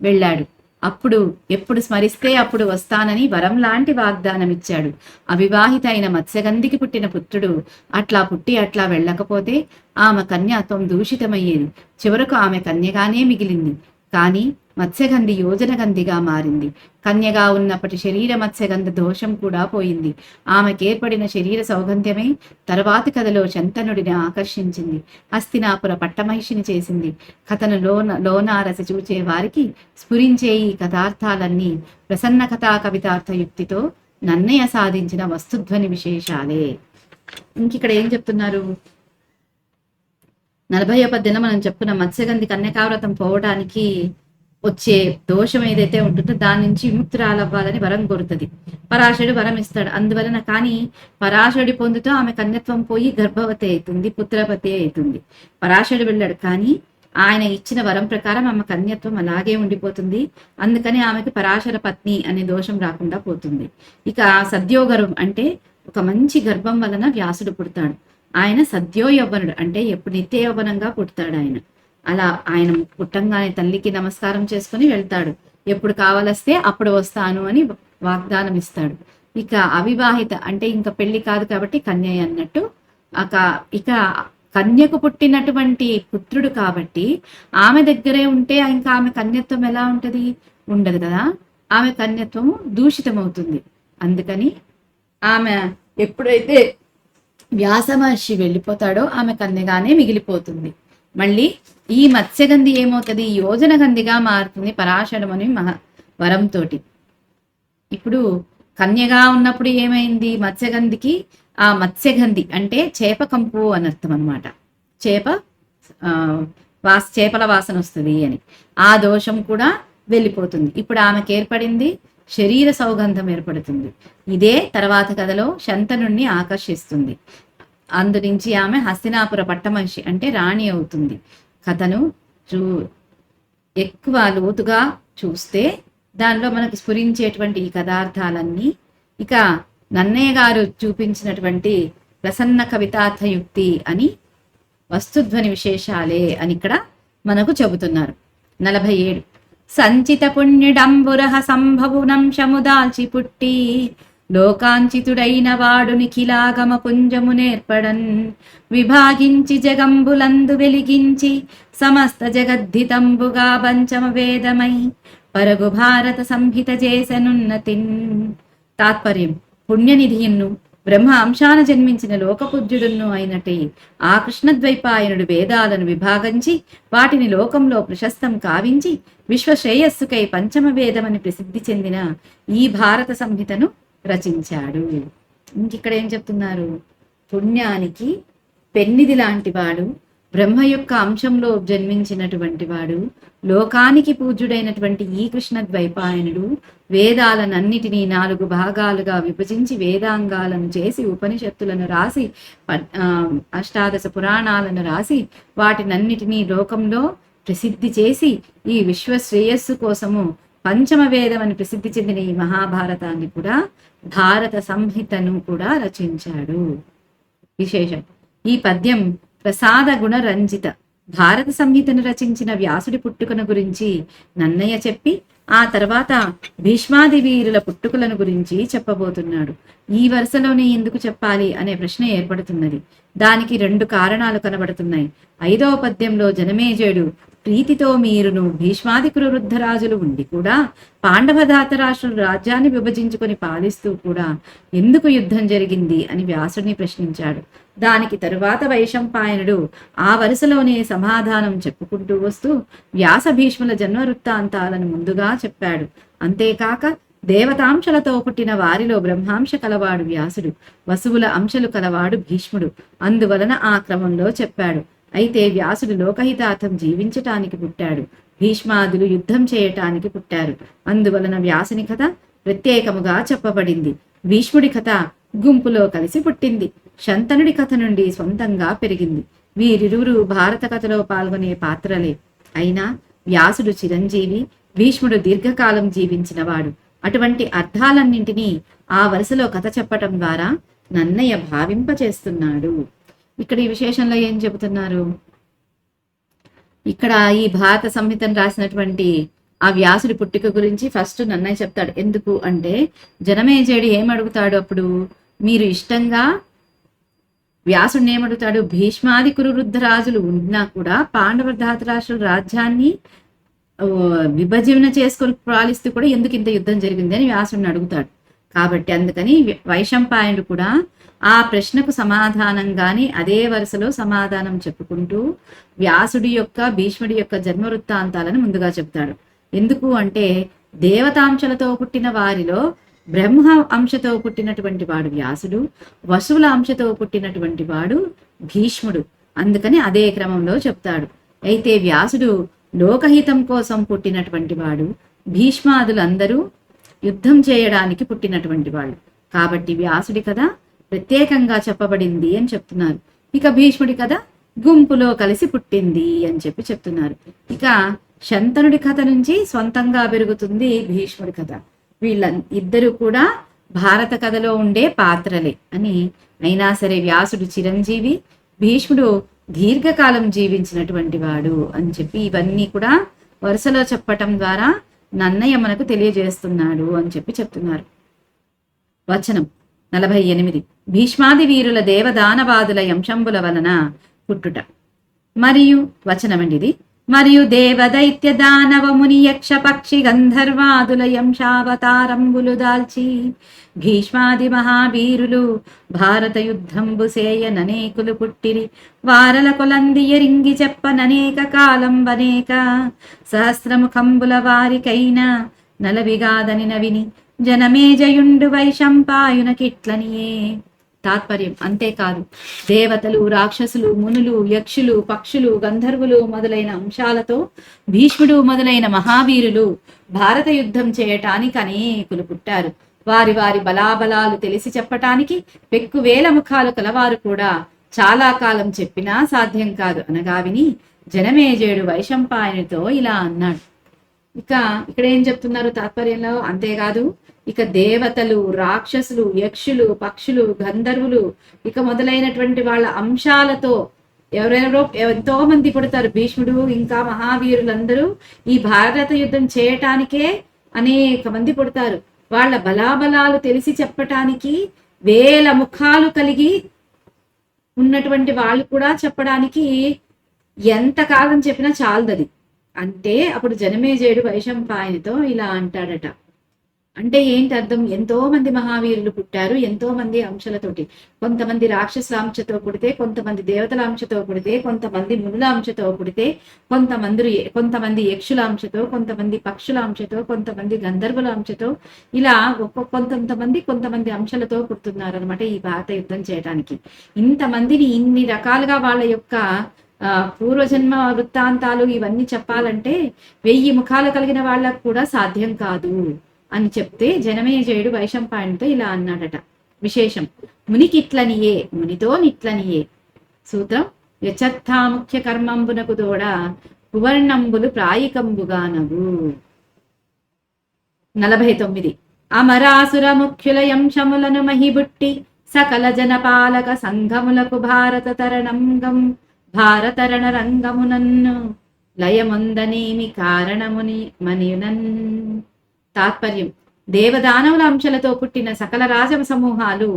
వెళ్ళాడు. అప్పుడు ఎప్పుడు స్మరిస్తే అప్పుడు వస్తానని వరం లాంటి వాగ్దానం ఇచ్చాడు. అవివాహిత అయిన మత్స్యగంధికి పుట్టిన పుత్రుడు అట్లా పుట్టి అట్లా వెళ్ళకపోతే ఆమె కన్యాత్వం దూషితమయ్యేది. చివరకు ఆమె కన్యగానే మిగిలింది. కానీ మత్స్యగంధి యోజనగంధిగా మారింది. కన్యగా ఉన్నప్పటి శరీర మత్స్యగంధ దోషం కూడా పోయింది. ఆమెకేర్పడిన శరీర సౌగంధ్యమే తర్వాతి కథలో శంతనుడిని ఆకర్షించింది. హస్తినాపుర పట్టమహిషిని చేసింది. కథను లోనారసి చూచే వారికి స్ఫురించే ఈ కథార్థాలన్నీ ప్రసన్న కథా కవితార్థ యుక్తితో నన్నయ్య సాధించిన వస్తుధ్వని విశేషాలే. ఇంకిక్కడ ఏం చెప్తున్నారు? 40వ పద్యంలో మనం చెప్పుకున్న మత్స్యగంధి కన్యకావ్రతం పోవడానికి వచ్చే దోషం ఏదైతే ఉంటుందో దాని నుంచి విముక్తురాలవ్వాలని వరం కోరుతుంది. పరాశరుడు వరం ఇస్తాడు. అందువలన కానీ పరాశరుడి పొందుతో ఆమె కన్యత్వం పోయి గర్భవతి అవుతుంది, పుత్రపతి అవుతుంది. పరాశరుడు వెళ్ళాడు, కానీ ఆయన ఇచ్చిన వరం ప్రకారం ఆమె కన్యత్వం అలాగే ఉండిపోతుంది. అందుకని ఆమెకి పరాశర పత్ని అనే దోషం రాకుండా పోతుంది. ఇక సద్యోగర్వం అంటే ఒక మంచి గర్భం వలన వ్యాసుడు పుడతాడు. ఆయన సద్యో యవ్వనుడు అంటే ఎప్పుడు నిత్య యవ్వనంగా పుడతాడు. అలా ఆయన పుట్టంగానే తల్లికి నమస్కారం చేసుకుని వెళ్తాడు. ఎప్పుడు కావాలస్తే అప్పుడు వస్తాను అని వాగ్దానం ఇస్తాడు. ఇక అవివాహిత అంటే ఇంకా పెళ్లి కాదు కాబట్టి కన్య అన్నట్టు. ఇక కన్యకు పుట్టినటువంటి పుత్రుడు కాబట్టి ఆమె దగ్గరే ఉంటే ఇంకా ఆమె కన్యత్వం ఎలా ఉంటది? ఉండదు కదా. ఆమె కన్యత్వము దూషితమవుతుంది. అందుకని ఆమె ఎప్పుడైతే వ్యాస మహర్షి వెళ్ళిపోతాడో ఆమె కన్యగానే మిగిలిపోతుంది. మళ్ళీ ఈ మత్స్యగంధి ఏమవుతుంది? యోజనగంధిగా మారుతుంది పరాశరముని వరంతో. ఇప్పుడు కన్యగా ఉన్నప్పుడు ఏమైంది? మత్స్యగంధికి ఆ మత్స్యగంధి అంటే చేప కంపు అని అర్థం అనమాట. చేపల వాసన వస్తుంది అని ఆ దోషం కూడా వెళ్ళిపోతుంది. ఇప్పుడు ఆమెకు ఏర్పడింది శరీర సౌగంధం ఏర్పడుతుంది. ఇదే తర్వాత కథలో శంతనుణ్ణి ఆకర్షిస్తుంది. అందునుంచి ఆమె హస్తినాపుర పట్టమహిషి అంటే రాణి అవుతుంది. కథను ఎక్కువ లోతుగా చూస్తే దానిలో మనకు స్ఫురించేటువంటి ఈ కథార్థాలన్నీ ఇక నన్నయ్య గారు చూపించినటువంటి ప్రసన్న కవితార్థయుక్తి అని వస్తుధ్వని విశేషాలే అని ఇక్కడ మనకు చెబుతున్నారు. 47 సంచిత పుణ్యుడంబురహ సంభవునంశము దాల్చి పుట్టి లోకాంచితుడైన వాడు నిఖిలాగమ పుంజము నేర్పడన్ విభాగించి జగంబులందు వెలిగించి సమస్త జగద్ధితంబుగా పంచమ వేదమై పరగు భారత సంహిత చేసనున్నతిన్. తాత్పర్యం: పుణ్యనిధియును బ్రహ్మ అంశాన జన్మించిన లోకపూజ్యుడును అయినట్టే ఆ కృష్ణద్వైపాయనుడు వేదాలను విభాగించి వాటిని లోకంలో ప్రశస్తం కావించి విశ్వశ్రేయస్సుకై పంచమ వేదమని ప్రసిద్ధి చెందిన ఈ భారత సంహితను రచించాడు. ఇంకిక్కడ ఏం చెప్తున్నారు? పుణ్యానికి పెన్నిది లాంటి వాడు, బ్రహ్మ యొక్క అంశంలో జన్మించినటువంటి వాడు, లోకానికి పూజ్యుడైనటువంటి ఈ కృష్ణ ద్వైపాయనుడు వేదాలనన్నిటినీ 4 భాగాలుగా విభజించి వేదాంగాలను చేసి ఉపనిషత్తులను రాసి అష్టాదశ పురాణాలను రాసి వాటినన్నిటినీ లోకంలో ప్రసిద్ధి చేసి ఈ విశ్వశ్రేయస్సు కోసము పంచమ వేదం అని ప్రసిద్ధి చెందిన ఈ మహాభారతాన్ని కూడా భారత సంహితను కూడా రచించాడు. విశేషం: ఈ పద్యం ప్రసాద గుణ రంజిత భారత సంహితను రచించిన వ్యాసుడి పుట్టుకను గురించి నన్నయ్య చెప్పి ఆ తర్వాత భీష్మాది వీరుల పుట్టుకలను గురించి చెప్పబోతున్నాడు. ఈ వరుసలోనే ఎందుకు చెప్పాలి అనే ప్రశ్న ఏర్పడుతున్నది. దానికి 2 కారణాలు కనబడుతున్నాయి. 5వ పద్యంలో జనమేజయుడు ప్రీతితో మీరును భీష్మాది క్రూరుద్ధరాజులు ఉండి కూడా పాండవ ధాతరాష్ట్రులు రాజ్యాన్ని విభజించుకొని పాలిస్తూ కూడా ఎందుకు యుద్ధం జరిగింది అని వ్యాసుడిని ప్రశ్నించాడు. దానికి తరువాత వైశంపాయనుడు ఆ వరుసలోనే సమాధానం చెప్పుకుంటూ వస్తూ వ్యాస భీష్ముల జన్మ వృత్తాంతాలను ముందుగా చెప్పాడు. అంతేకాక దేవతాంశలతో పుట్టిన వారిలో బ్రహ్మాంశ కలవాడు వ్యాసుడు, వసువుల అంశలు కలవాడు భీష్ముడు. అందువలన ఆ క్రమంలో చెప్పాడు. అయితే వ్యాసుడు లోకహితార్థం జీవించటానికి పుట్టాడు, భీష్మాదులు యుద్ధం చేయటానికి పుట్టారు. అందువలన వ్యాసుని కథ ప్రత్యేకముగా చెప్పబడింది. భీష్ముడి కథ గుంపులో కలిసి పుట్టింది. శంతనుడి కథ నుండి సొంతంగా పెరిగింది. వీరిరువురు భారత కథలో పాల్గొనే పాత్రలే. అయినా వ్యాసుడు చిరంజీవి, భీష్ముడు దీర్ఘకాలం జీవించినవాడు. అటువంటి అర్థాలన్నింటినీ ఆ వరుసలో కథ చెప్పటం ద్వారా నన్నయ్య భావింపచేస్తున్నాడు. ఇక్కడ ఈ విశేషంలో ఏం చెబుతున్నారు? ఇక్కడ ఈ భారత సంహితను రాసినటువంటి ఆ వ్యాసుడి పుట్టుక గురించి ఫస్ట్ నన్నయ్య చెప్తాడు. ఎందుకు అంటే జనమేజయుడు ఏమడుగుతాడు? అప్పుడు మీరు ఇష్టంగా వ్యాసుడిని ఏమడుగుతాడు? భీష్మాది కురువృద్ధ రాజులు ఉన్నా కూడా పాండవ ధాతరాష్ట్రుల రాజ్యాన్ని విభజన చేసుకొని పాలిస్తూ కూడా ఎందుకు ఇంత యుద్ధం జరిగింది అని వ్యాసుడిని అడుగుతాడు. కాబట్టి అందుకని వైశంపాయనుడు కూడా ఆ ప్రశ్నకు సమాధానంగాని అదే వరుసలో సమాధానం చెప్పుకుంటూ వ్యాసుడి యొక్క భీష్ముడి యొక్క జన్మ వృత్తాంతాలను ముందుగా చెప్తాడు. ఎందుకు అంటే దేవతాంశలతో పుట్టిన వారిలో బ్రహ్మ అంశతో పుట్టినటువంటి వాడు వ్యాసుడు, వసువుల అంశతో పుట్టినటువంటి వాడు భీష్ముడు. అందుకని అదే క్రమంలో చెప్తాడు. అయితే వ్యాసుడు లోకహితం కోసం పుట్టినటువంటి వాడు, భీష్మాదులందరూ యుద్ధం చేయడానికి పుట్టినటువంటి వాళ్ళు. కాబట్టి వ్యాసుడి కథ ప్రత్యేకంగా చెప్పబడింది అని చెప్తున్నారు. ఇక భీష్ముడి కథ గుంపులో కలిసి పుట్టింది అని చెప్తున్నారు. ఇక శంతనుడి కథ నుంచి సొంతంగా పెరుగుతుంది భీష్ముడి కథ. వీళ్ళ ఇద్దరు కూడా భారత కథలో ఉండే పాత్రలే అని. అయినా సరే వ్యాసుడు చిరంజీవి, భీష్ముడు దీర్ఘకాలం జీవించినటువంటి వాడు అని ఇవన్నీ కూడా వరుసలో చెప్పటం ద్వారా నన్నయ్య మనకు తెలియజేస్తున్నాడు అని చెప్తున్నారు. వచనం 48. భీష్మాది వీరుల దేవదానవాదుల యంశంబుల వలన పుట్టుట. మరియు వచనమండిది. మరియు దేవదైత్య దానవ ముని యక్ష పక్షి గంధర్వాదుల యంశావతారంబులు దాల్చి భీష్మాది మహావీరులు భారత యుద్ధంబు సేయననేకులు పుట్టిరి. వారల కొలందియరింగి చెప్పననేక కాలం వనేక సహస్రముఖంబుల వారికైనా నలవిగాదని నవిని జనమేజయుండు వైశంపాయునకిట్లనియే. తాత్పర్యం అంతేకాదు, దేవతలు, రాక్షసులు, మునులు, యక్షులు, పక్షులు, గంధర్వులు మొదలైన అంశాలతో భీష్ముడు మొదలైన మహావీరులు భారత యుద్ధం చేయటానికి అనేకులు పుట్టారు. వారి వారి బలాబలాలు తెలిసి చెప్పటానికి పెక్కువేల ముఖాలు కలవారు కూడా చాలా కాలం చెప్పినా సాధ్యం కాదు అనగా విని జనమేజయుడు వైశంపాయనుడితో ఇలా అన్నాడు. ఇక ఇక్కడ ఏం చెప్తున్నారు తాత్పర్యంలో? అంతేకాదు, ఇక దేవతలు, రాక్షసులు, యక్షులు, పక్షులు, గంధర్వులు ఇక మొదలైనటువంటి వాళ్ళ అంశాలతో ఎవరెవరో ఎంతో మంది పుడతారు. భీష్ముడు ఇంకా మహావీరులందరూ ఈ భారత యుద్ధం చేయటానికే అనేక మంది పుడతారు. వాళ్ళ బలాబలాలు తెలిసి చెప్పటానికి వేల ముఖాలు కలిగి ఉన్నటువంటి వాళ్ళు కూడా చెప్పడానికి ఎంత కాలం చెప్పినా చాలదది. అంటే అప్పుడు జనమేజయుడు వైశంపాయనితో ఇలా అంటాడట. అంటే ఏంటి అర్థం? ఎంతో మంది మహావీరులు పుట్టారు, ఎంతో మంది అంశలతోటి. కొంతమంది రాక్షసుల అంశతో పుడితే, కొంతమంది దేవతల అంశతో పుడితే, కొంతమంది మునుల అంశతో పుడితే, కొంతమంది యక్షుల అంశతో, కొంతమంది పక్షుల అంశతో, కొంతమంది గంధర్వుల అంశతో, ఇలా కొంతమంది అంశాలతో పుడుతున్నారు అనమాట ఈ భారత యుద్ధం చేయడానికి. ఇంతమందిని ఇన్ని రకాలుగా వాళ్ళ యొక్క పూర్వజన్మ వృత్తాంతాలు ఇవన్నీ చెప్పాలంటే 1000 ముఖాలు కలిగిన వాళ్ళకు కూడా సాధ్యం కాదు అని చెప్తే జనమేజయుడు వైశంపాయనుడితో ఇలా అన్నాడట. విశేషం మునికిట్లనియే, మునితో నిట్లనియే. సూత్రం యచర్థా ముఖ్య కర్మంబునకు తోడ కువర్ణంబులు ప్రాయికంబుగానవు. 49. అమరాసుర ముఖ్యుల యంశములను మహిబుట్టి సకల జనపాలక సంఘములకు భారతరణ రంగమునన్ను లయముందనేమి కారణముని మనియునన్. తాత్పర్యం దేవదానవుల అంశాలతో పుట్టిన సకల రాజ సమూహాలు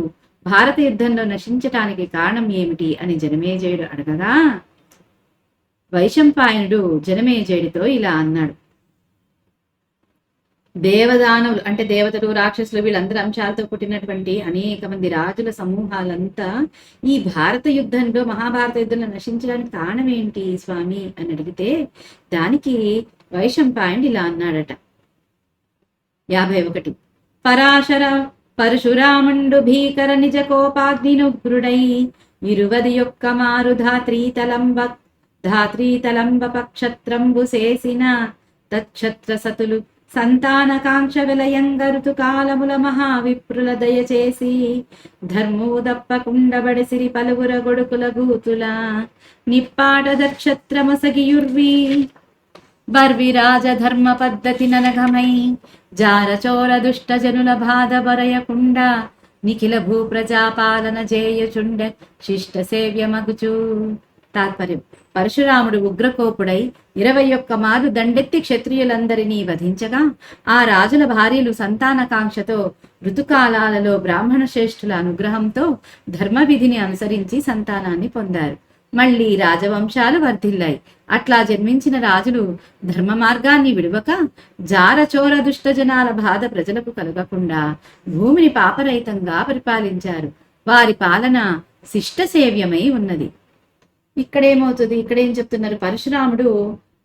భారత యుద్ధంలో నశించటానికి కారణం ఏమిటి అని జనమేజయుడు అడగగా వైశంపాయనుడు జనమేజయుడితో ఇలా అన్నాడు. దేవదానవులు అంటే దేవతలు, రాక్షసులు వీళ్ళందరి అంశాలతో పుట్టినటువంటి అనేక మంది రాజుల సమూహాలంతా ఈ భారత యుద్ధంలో, మహాభారత యుద్ధంలో నశించడానికి కారణం ఏంటి స్వామి అని అడిగితే దానికి వైశంపాయనుడు ఇలా అన్నాడట. 51. పరశురాముండు భీకర నిజ కోపాగ్నినుగ్రుడై 21 మారు ధాత్రీతలంబ పక్షత్రంబు చేసిన తక్షత్ర సతులు సంతానకాంక్ష విలయంగ ఋతుకాలముల మహావిప్రుల దయచేసి ధర్మోదప్పకుండబడిసిరి పలువుర గొడుకుల గూతుల నిప్పాట దక్షత్రమసగియుర్వి బర్విరాజ ధర్మ పద్ధతి ననఘమై జారచోర దుష్ట జనుల బాధ బరయకుండ నిఖిల భూ ప్రజాపాలన జేయుచుండ శిష్ట సేవ్యమగుచు. తాత్పర్యం పరశురాముడు ఉగ్రకోపుడై 21 మార్లు దండెత్తి క్షత్రియులందరినీ వధించగా ఆ రాజుల భార్యలు సంతానకాంక్షతో ఋతుకాలాలలో బ్రాహ్మణ శ్రేష్ఠుల అనుగ్రహంతో ధర్మ విధిని అనుసరించి సంతానాన్ని పొందారు. మళ్ళీ రాజవంశాలు వర్ధిల్లాయి. అట్లా జన్మించిన రాజులు ధర్మ మార్గాన్ని విడువక జారచోర దుష్టజనాల బాధ ప్రజలకు కలగకుండా భూమిని పాపరహితంగా పరిపాలించారు. వారి పాలన శిష్టసేవ్యమై ఉన్నది. ఇక్కడేమవుతుంది, ఇక్కడేం చెప్తున్నారు, పరశురాముడు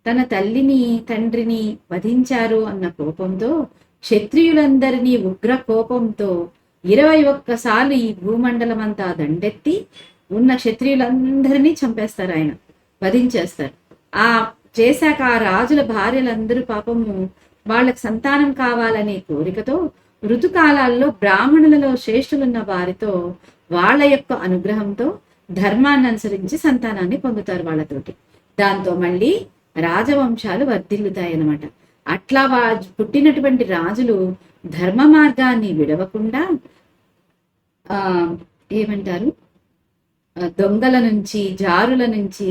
తన తల్లిని తండ్రిని వధించారు అన్న కోపంతో, క్షత్రియులందరినీ ఉగ్ర కోపంతో 21 సార్లు ఈ భూమండలం అంతా దండెత్తి ఉన్న క్షత్రియులందరినీ చంపేస్తారు, ఆయన వధించేస్తారు. ఆ చేశాక ఆ రాజుల భార్యలందరూ పాపము వాళ్ళకి సంతానం కావాలనే కోరికతో ఋతుకాలాల్లో బ్రాహ్మణులలో శ్రేష్ఠులున్న వారితో వాళ్ళ యొక్క అనుగ్రహంతో ధర్మాన్ని అనుసరించి సంతానాన్ని పొందుతారు వాళ్ళతోటి. దాంతో మళ్ళీ రాజవంశాలు వర్ధిల్లుతాయన్నమాట. అట్లా పుట్టినటువంటి రాజులు ధర్మ మార్గాన్ని విడవకుండా ఏమంటారు, దొంగల నుంచి, జారుల నుంచి,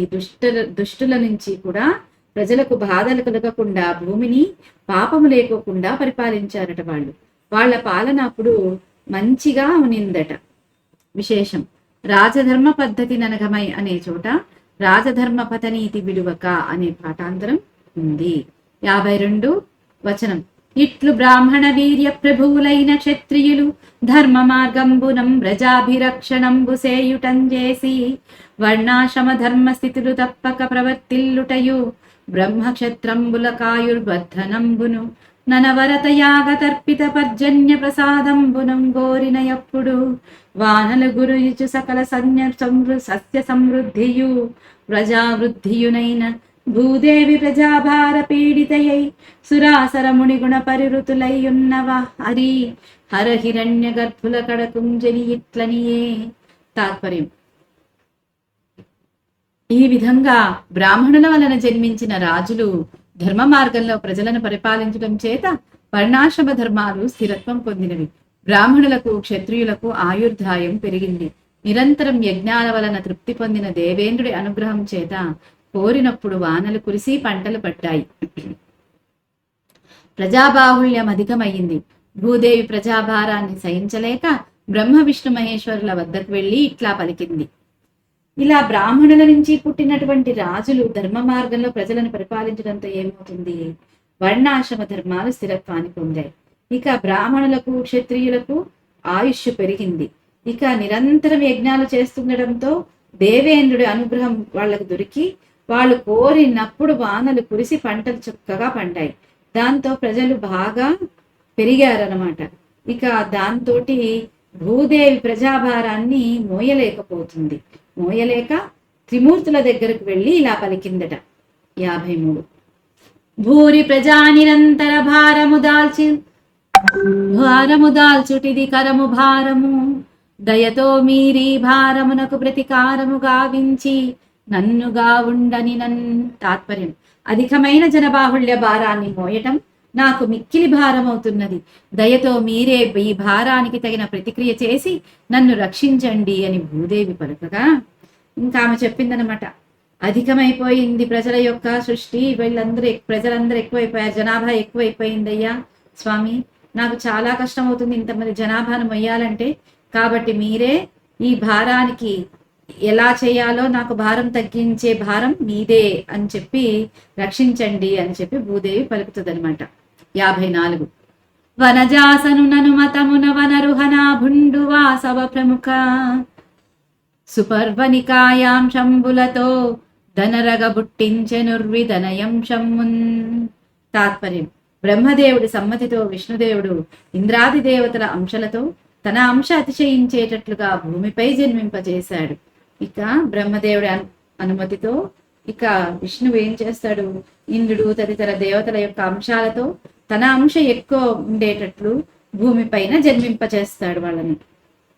దుష్టుల నుంచి కూడా ప్రజలకు బాధలు కలగకుండా భూమిని పాపము లేకోకుండా పరిపాలించారట వాళ్ళు. వాళ్ళ పాలన అప్పుడు మంచిగా ఉనిందట. విశేషం, రాజధర్మ పద్ధతి ననగమై అనే చోట రాజధర్మ పతనీతి విడువక అనే పాఠాంతరం ఉంది. 52 వచనం. ఇట్లు బ్రాహ్మణ వీర్య ప్రభువులైన క్షత్రియులు ధర్మ మార్గంబునం ప్రజాభిరక్షణంబు సేయుటంజేసి వర్ణాశ్రమ ధర్మ స్థితులు తప్పక ప్రవర్తిల్లుటయు బ్రహ్మక్షత్రంబుల కాయుర్వర్ధనంబును ననవరత యాగ తర్పిత పర్జన్య ప్రసాదంబునం గోరిన ఎప్పుడు వానలు గురుయుచు సకల సస్య సమృద్ధియు ప్రజావృద్ధియునైన భూదేవి ప్రజాభార పీడితయై సురాసర మునిగుణ పరిరుతులయ్యున్నవ హరి హర హిరణ్య గర్భుల కడకుంజని ఇట్లనియే. తాత్పర్యం, ఈ విధంగా బ్రాహ్మణుల వలన జన్మించిన రాజులు ధర్మ మార్గంలో ప్రజలను పరిపాలించడం చేత వర్ణాశ్రమ ధర్మాలు స్థిరత్వం పొందినవి. బ్రాహ్మణులకు క్షత్రియులకు ఆయుర్దాయం పెరిగింది. నిరంతరం యజ్ఞాల వలన తృప్తి పొందిన దేవేంద్రుడి అనుగ్రహం చేత కోరినప్పుడు వానలు కురిసి పంటలు పడ్డాయి. ప్రజాబాహుళ్యం అధికమయ్యింది. భూదేవి ప్రజాభారాన్ని సహించలేక బ్రహ్మ విష్ణు మహేశ్వరుల వద్దకు వెళ్లి ఇట్లా పలికింది. ఇలా బ్రాహ్మణుల నుంచి పుట్టినటువంటి రాజులు ధర్మ మార్గంలో ప్రజలను పరిపాలించడంతో ఏమవుతుంది, వర్ణాశ్రమ ధర్మాలు స్థిరత్వాన్ని పొందాయి. ఇక బ్రాహ్మణులకు క్షత్రియులకు ఆయుష్ పెరిగింది. ఇక నిరంతరం యజ్ఞాలు చేస్తుండడంతో దేవేంద్రుడి అనుగ్రహం వాళ్లకు దొరికి వాళ్ళు కోరినప్పుడు వానలు కురిసి పంటలు చక్కగా పండాయి. దాంతో ప్రజలు బాగా పెరిగారన్నమాట. ఇక దాంతో భూదేవి ప్రజాభారాన్ని మోయలేకపోతుంది. మోయలేక త్రిమూర్తుల దగ్గరకు వెళ్ళి ఇలా పలికిందట. 53 భూరి ప్రజా నిరంతర భారము దాల్చుటిది కరము భారము దయతో మీరి భారమునకు ప్రతికారము గావించి నన్నుగా ఉండని తాత్పర్యం, అధికమైన జనబాహుళ్య భారాన్ని మోయటం నాకు మిక్కిలి భారమవుతున్నది. దయతో మీరే ఈ భారానికి తగిన ప్రతిక్రియ చేసి నన్ను రక్షించండి అని భూదేవి పలుకగా ఇంకా ఆమె చెప్పిందనమాట. అధికమైపోయింది ప్రజల యొక్క సృష్టి, ప్రజలందరూ ఎక్కువైపోయారు, జనాభా ఎక్కువైపోయిందయ్యా స్వామి, నాకు చాలా కష్టం అవుతుంది ఇంతమంది జనాభాను మొయ్యాలంటే. కాబట్టి మీరే ఈ భారానికి ఎలా చేయాలో నాకు భారం తగ్గించే భారం మీదే అని చెప్పి రక్షించండి అని చెప్పి భూదేవి పలుకుతుందనమాట. 54 వనజాసను ననుమతమున వనరుహనా భుండు వాసవ ప్రముఖ సుపర్వనికాయాం శంభులతో ధనరగ బుట్టించెనుర్విధనయం షమ్మున్. తాత్పర్యం, బ్రహ్మదేవుడి సమ్మతితో విష్ణుదేవుడు ఇంద్రాది దేవతల అంశలతో తన అంశ అతిశయించేటట్లుగా భూమిపై జన్మింపజేశాడు. ఇక బ్రహ్మదేవుడి అనుమతితో ఇక విష్ణువు ఏం చేస్తాడు, ఇంద్రుడు తదితర దేవతల యొక్క అంశాలతో తన అంశ ఎక్కువ ఉండేటట్లు భూమిపైన జన్మింపచేస్తాడు వాళ్ళని.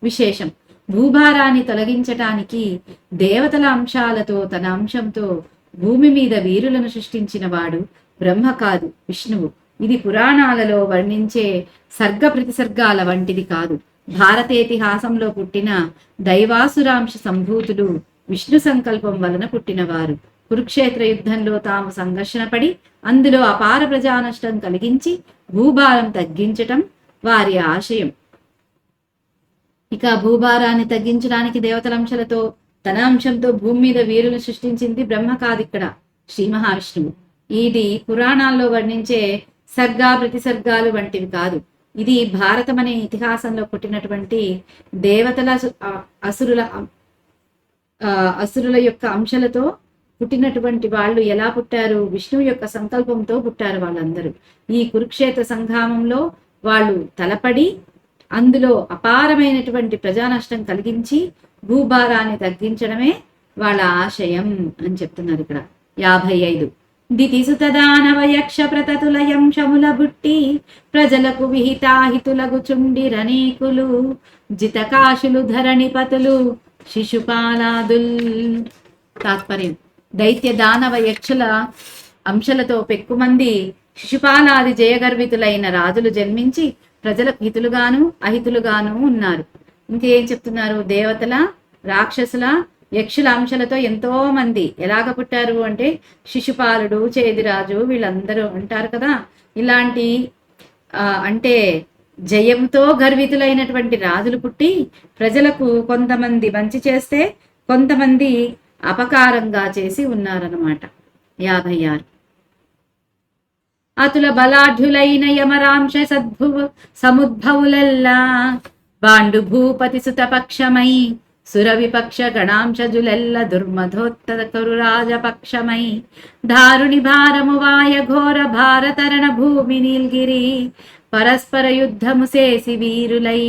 విశేషం, భూభారాన్ని తొలగించటానికి దేవతల అంశాలతో తన అంశంతో భూమి మీద వీరులను సృష్టించిన వాడు బ్రహ్మ కాదు, విష్ణువు. ఇది పురాణాలలో వర్ణించే సర్గ ప్రతిసర్గాల వంటిది కాదు. భారతేతిహాసంలో పుట్టిన దైవాసురాంశ సంభూతులు విష్ణు సంకల్పం వలన పుట్టినవారు. కురుక్షేత్ర యుద్ధంలో తాము సంఘర్షణ పడి అందులో అపార ప్రజానష్టం కలిగించి భూభారం తగ్గించటం వారి ఆశయం. ఇక భూభారాన్ని తగ్గించడానికి దేవతల అంశాలతో తన అంశంతో భూమి మీద వీరులను సృష్టించింది బ్రహ్మ కాదు, ఇక్కడ శ్రీ మహావిష్ణువు. ఇది పురాణాల్లో వర్ణించే సర్గా ప్రతిసర్గాలు వంటివి కాదు. ఇది భారతం అనే ఇతిహాసంలో పుట్టినటువంటి దేవతల అసురుల అసురుల యొక్క అంశాలతో పుట్టినటువంటి వాళ్ళు ఎలా పుట్టారు? విష్ణువు యొక్క సంకల్పంతో పుట్టారు వాళ్ళందరూ. ఈ కురుక్షేత్ర సంగ్రామంలో వాళ్ళు తలపడి అందులో అపారమైనటువంటి ప్రజానష్టం కలిగించి భూభారాన్ని తగ్గించడమే వాళ్ళ ఆశయం అని చెప్తున్నారు ఇక్కడ. 55 దితిసుతదానవ యక్ష ప్రతతులయం శముల బుట్టి ప్రజలకు విహితాహితులగుచుండిరనేకులు జితకాశులు ధరణిపతులు శిశుపాలాదుల్. తాత్పర్యం: దైత్య దానవ యక్షుల అంశలతో పెక్కుమంది శిశుపాలాది జయగర్వితులైన రాజులు జన్మించి ప్రజలకు హితులుగాను అహితులుగాను ఉన్నారు. ఇంకేం చెప్తున్నారు? దేవతల, రాక్షసుల, యక్షుల అంశాలతో ఎంతో మంది ఎలాగ పుట్టారు అంటే శిశుపాలుడు, చేదిరాజు వీళ్ళందరూ ఉంటారు కదా. ఇలాంటి అంటే జయంతో గర్వితులైనటువంటి రాజులు పుట్టి ప్రజలకు కొంతమంది మంచి చేస్తే కొంతమంది అపకారంగా చేసి ఉన్నారన్నమాట. 56 అతుల బలాఢ్యులైన యమరాంశ సముద్భవులల్లా బాండు భూపతి సుత పక్షమై సుర విపక్ష గణాంశజులెల్ల దుర్మధోత్తరు రాజపక్షమై దారుణి భారము వాయ ఘోర భారతరణ భూమి నీల్గిరి పరస్పర యుద్ధము చేసి వీరులై.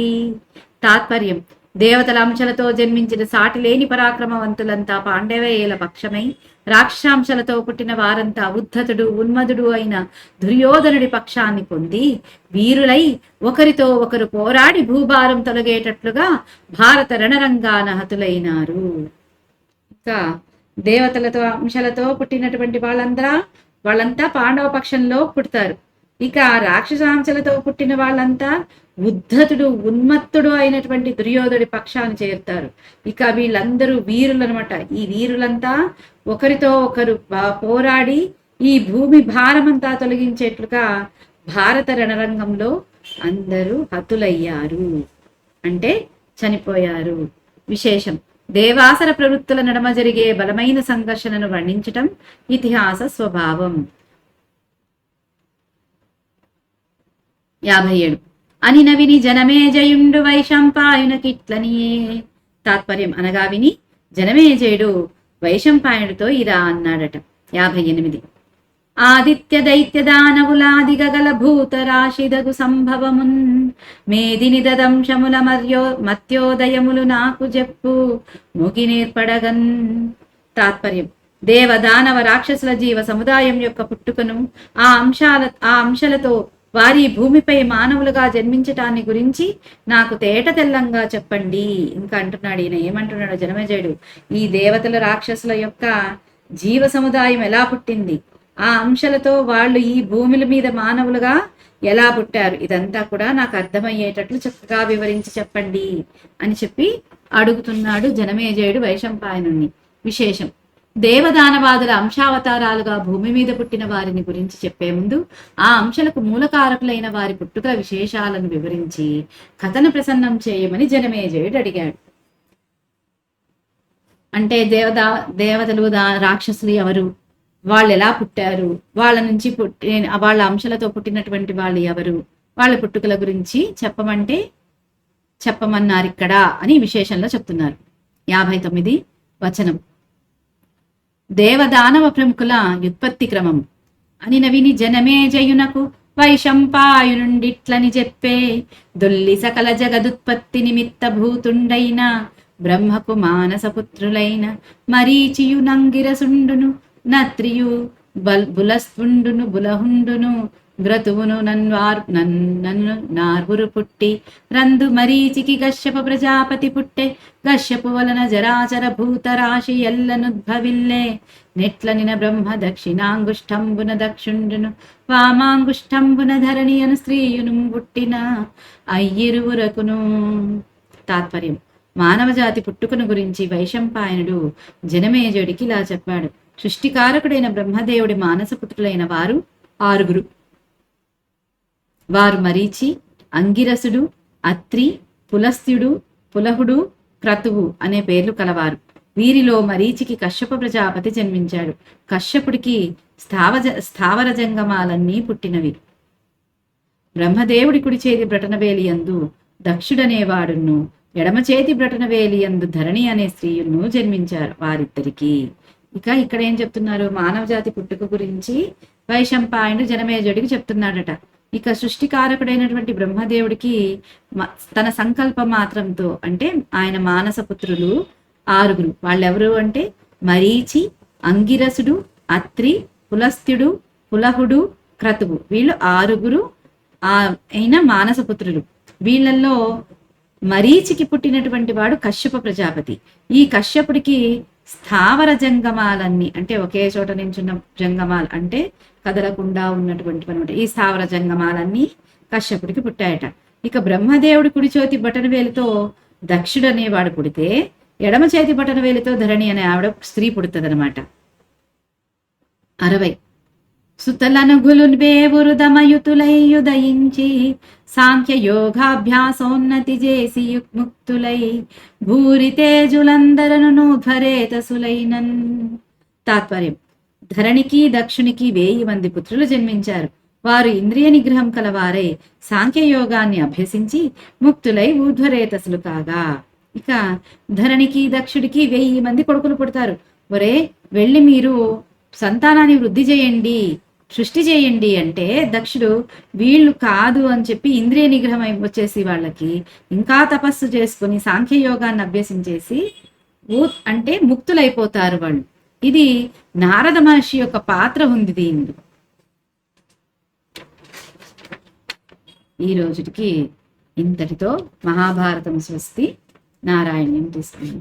తాత్పర్యం: దేవతల అంశాలతో జన్మించిన సాటి లేని పరాక్రమవంతులంతా పాండవేయుల పక్షమై, రాక్షసాంశాలతో పుట్టిన వారంతా ఉద్ధతుడు ఉన్మదుడు అయిన దుర్యోధనుడి పక్షాన్ని పొంది వీరులై ఒకరితో ఒకరు పోరాడి భూభారం తొలగేటట్లుగా భారత రణరంగాన హతులైనారు. ఇంకా దేవతలతో అంశాలతో పుట్టినటువంటి వాళ్ళంతా పాండవ పక్షంలో పుడతారు. ఇక రాక్షసాంశలతో పుట్టిన వాళ్ళంతా ఉద్ధతుడు ఉన్మత్తుడు అయినటువంటి దుర్యోధుడి పక్షాన్ని చేరుతారు. ఇక వీళ్ళందరూ వీరులు అనమాట. ఈ వీరులంతా ఒకరితో ఒకరు పోరాడి ఈ భూమి భారమంతా తొలగించేట్లుగా భారత రణరంగంలో అందరూ హతులయ్యారు, అంటే చనిపోయారు. విశేషం: దేవాసర ప్రవృత్తుల నడమ జరిగే బలమైన సంఘర్షణను వర్ణించటం ఇతిహాస స్వభావం. 57 అనిన విని జనమేజయుండు వైశంపాయనుకిట్లనియే. తాత్పర్యం: అనగా విని జనమేజయుడు వైశంపాయనుడితో ఇలా అన్నాడట. 58 ఆదిత్య దైత్య దానవులాది గగల భూత రాశిదగు సంభవమున్ మేదిని దదంశముల మత్యోదయములు నాకు చెప్పు ముగినేర్పడగన్. తాత్పర్యం: దేవ దానవ రాక్షసుల జీవ సముదాయం యొక్క పుట్టుకను ఆ అంశాలతో వారి భూమిపై మానవులుగా జన్మించటాన్ని గురించి నాకు తేట తెల్లంగా చెప్పండి. ఇంకా అంటున్నాడు ఈయన. ఏమంటున్నాడు జనమేజయుడు? ఈ దేవతల రాక్షసుల యొక్క జీవ సముదాయం ఎలా పుట్టింది, ఆ అంశాలతో వాళ్ళు ఈ భూముల మీద మానవులుగా ఎలా పుట్టారు, ఇదంతా కూడా నాకు అర్థమయ్యేటట్లు చక్కగా వివరించి చెప్పండి అని చెప్పి అడుగుతున్నాడు జనమేజయుడు వైశంపాయనుణ్ణి. విశేషం: దేవదానవాదుల అంశావతారాలుగా భూమి మీద పుట్టిన వారిని గురించి చెప్పే ముందు ఆ అంశాలకు మూలకారకులైన వారి పుట్టుకల విశేషాలను వివరించి కథను ప్రసన్నం చేయమని జనమేజయుడు అడిగాడు. అంటే దేవతలు రాక్షసులు ఎవరు, వాళ్ళు ఎలా పుట్టారు, వాళ్ళ నుంచి వాళ్ళ అంశాలతో పుట్టినటువంటి వాళ్ళు ఎవరు, వాళ్ళ పుట్టుకల గురించి చెప్పమన్నారు ఇక్కడ అని విశేషంలో చెప్తున్నారు. 59 వచనం: దేవదానవ ప్రముఖుల వ్యుత్పత్తి క్రమం అని నవిని జనమేజయునకు వైశంపాయునుండిట్లని చెప్పే దొల్లి సకల జగదుత్పత్తి నిమిత్త భూతుండైన బ్రహ్మకు మానసపుత్రులైన మరీచియు నంగిరసుండును నత్రియు బులస్పుండును బులహుండును గ్రతువును నన్ను నార్వురు పుట్టి రందు మరీచికి గశ్యప ప్రజాపతి పుట్టే గశ్యపు వలన జరాచర భూతరాశి ఎల్లనుద్భవిల్లే నెట్లనిన బ్రహ్మ దక్షిణాంగుష్టంబున దక్షుండును వామాంగుష్టంబున ధరణియను స్త్రీయును పుట్టిన అయ్యిరువురకును. తాత్పర్యం: మానవజాతి పుట్టుకను గురించి వైశంపాయనుడు జనమేజయుడికి ఇలా చెప్పాడు. సృష్టికారకుడైన బ్రహ్మదేవుడి మానసపుత్రులైన వారు 6. వారు మరీచి, అంగిరసుడు, అత్రి, పులస్త్యుడు, పులహుడు, క్రతువు అనే పేర్లు కలవారు. వీరిలో మరీచికి కశ్యప ప్రజాపతి జన్మించాడు. కశ్యపుడికి స్థావర జంగమాలన్నీ పుట్టినవి. బ్రహ్మదేవుడి కుడి చేతి బ్రటనవేలియందు దక్షుడనేవాడును, ఎడమ చేతి బ్రటనవేలియందు ధరణి అనే స్త్రీయును జన్మించారు వారిద్దరికి. ఇక ఇక్కడ ఏం చెప్తున్నారు? మానవ జాతి పుట్టుక గురించి వైశంపాయనుడు జనమేజయుడికి చెప్తున్నాడట. ఇక సృష్టికారకుడైనటువంటి బ్రహ్మదేవుడికి తన సంకల్ప మాత్రంతో, అంటే ఆయన మానస పుత్రులు 6. వాళ్ళెవరు అంటే మరీచి, అంగిరసుడు, అత్రి, పులస్త్యుడు, పులహుడు, క్రతువు. వీళ్ళు 6 అయిన మానస పుత్రులు. వీళ్ళల్లో మరీచికి పుట్టినటువంటి వాడు కశ్యప ప్రజాపతి. ఈ కశ్యపుడికి స్థావర జంగమాలన్నీ, అంటే ఒకే చోట నించున్న జంగమాలు, అంటే కదలకుండా ఉన్నటువంటి అనమాట. ఈ స్థావర జంగమాలన్నీ కశ్యపుడికి పుట్టాయట. ఇక బ్రహ్మదేవుడి కుడి చేతి బటనవేలితో దక్షుడు అనేవాడు పుడితే, ఎడమ చేతి బటనవేలితో ధరణి అనే ఆవిడ స్త్రీ పుడుతుంది అనమాట. 60 సుతలనుగులున్వేవురు దమయుతులైయుదయించి సాంఖ్య యోగాభ్యాసోన్నతి చేసి ముక్తులై భూరి తేజులందరను ధ్వరేతసులైనన్. తాత్పర్యం: ధరణికి దక్షునికి 1000 మంది పుత్రులు జన్మించారు. వారు ఇంద్రియ నిగ్రహం కలవారై సాంఖ్యయోగాన్ని అభ్యసించి ముక్తులై ఊర్ధ్వరేతసులు కాగా. ఇక ధరణికి దక్షుడికి 1000 మంది కొడుకులు పుడతారు. ఒరే, వెళ్ళి మీరు సంతానాన్ని వృద్ధి చేయండి, సృష్టి చేయండి అంటే దక్షుడు వీళ్ళు కాదు అని చెప్పి ఇంద్రియ నిగ్రహం వచ్చేసి వాళ్ళకి ఇంకా తపస్సు చేసుకుని సాంఖ్యయోగాన్ని అభ్యసించేసి అంటే ముక్తులైపోతారు వాళ్ళు. ఇది నారద మహర్షి యొక్క పాత్ర ఉంది దీనిలో. ఈ రోజుకి ఇంతటితో మహాభారతం స్వస్తి. నారాయణ్యం తీసుకున్నాం.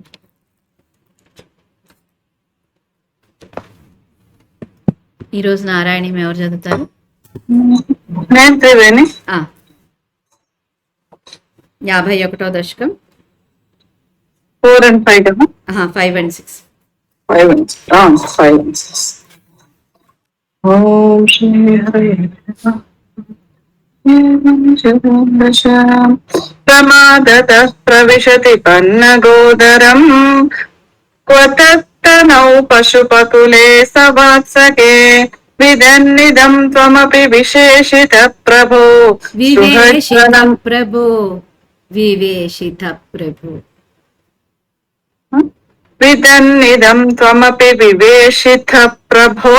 ఈ రోజు నారాయణ్యం ఎవరు చదువుతారు? 51వ దశకం 4 and 5. 5 and 6. 5 and 6. ఓం శ్రీ హరి ప్రమాదత ప్రవిశతి పన్నగోదరం క్వతత్తనౌ పశుపకులే సవాత్సకే విదన్నిదం త్వమపి విశేషిత ప్రభో. వివేషిత ప్రభో విదన్నిదం త్వమపి వివేషిత ప్రభో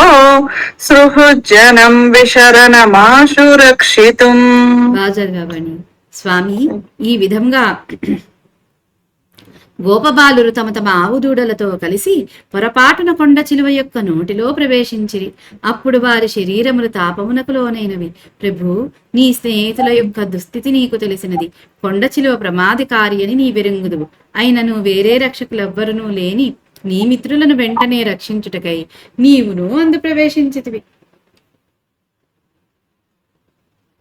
సృహుజ్జనం విశరణమాశు రక్షితుం. బాజర్గాబణి స్వామి ఈ విధంగా గోపబాలురు తమ తమ ఆవుదూడలతో కలిసి పొరపాటున కొండ చిలువ యొక్క నోటిలో ప్రవేశించిరి. అప్పుడు వారి శరీరములు తాపమునకు లోనైనవి. ప్రభు, నీ స్నేహితుల యొక్క దుస్థితి నీకు తెలిసినది. కొండ చిలువ ప్రమాదకారి అని నీ వెరుంగుదువు. అయినను వేరే రక్షకులెవ్వరునూ లేని నీ మిత్రులను వెంటనే రక్షించుటకై నీవును అందు ప్రవేశించితివి.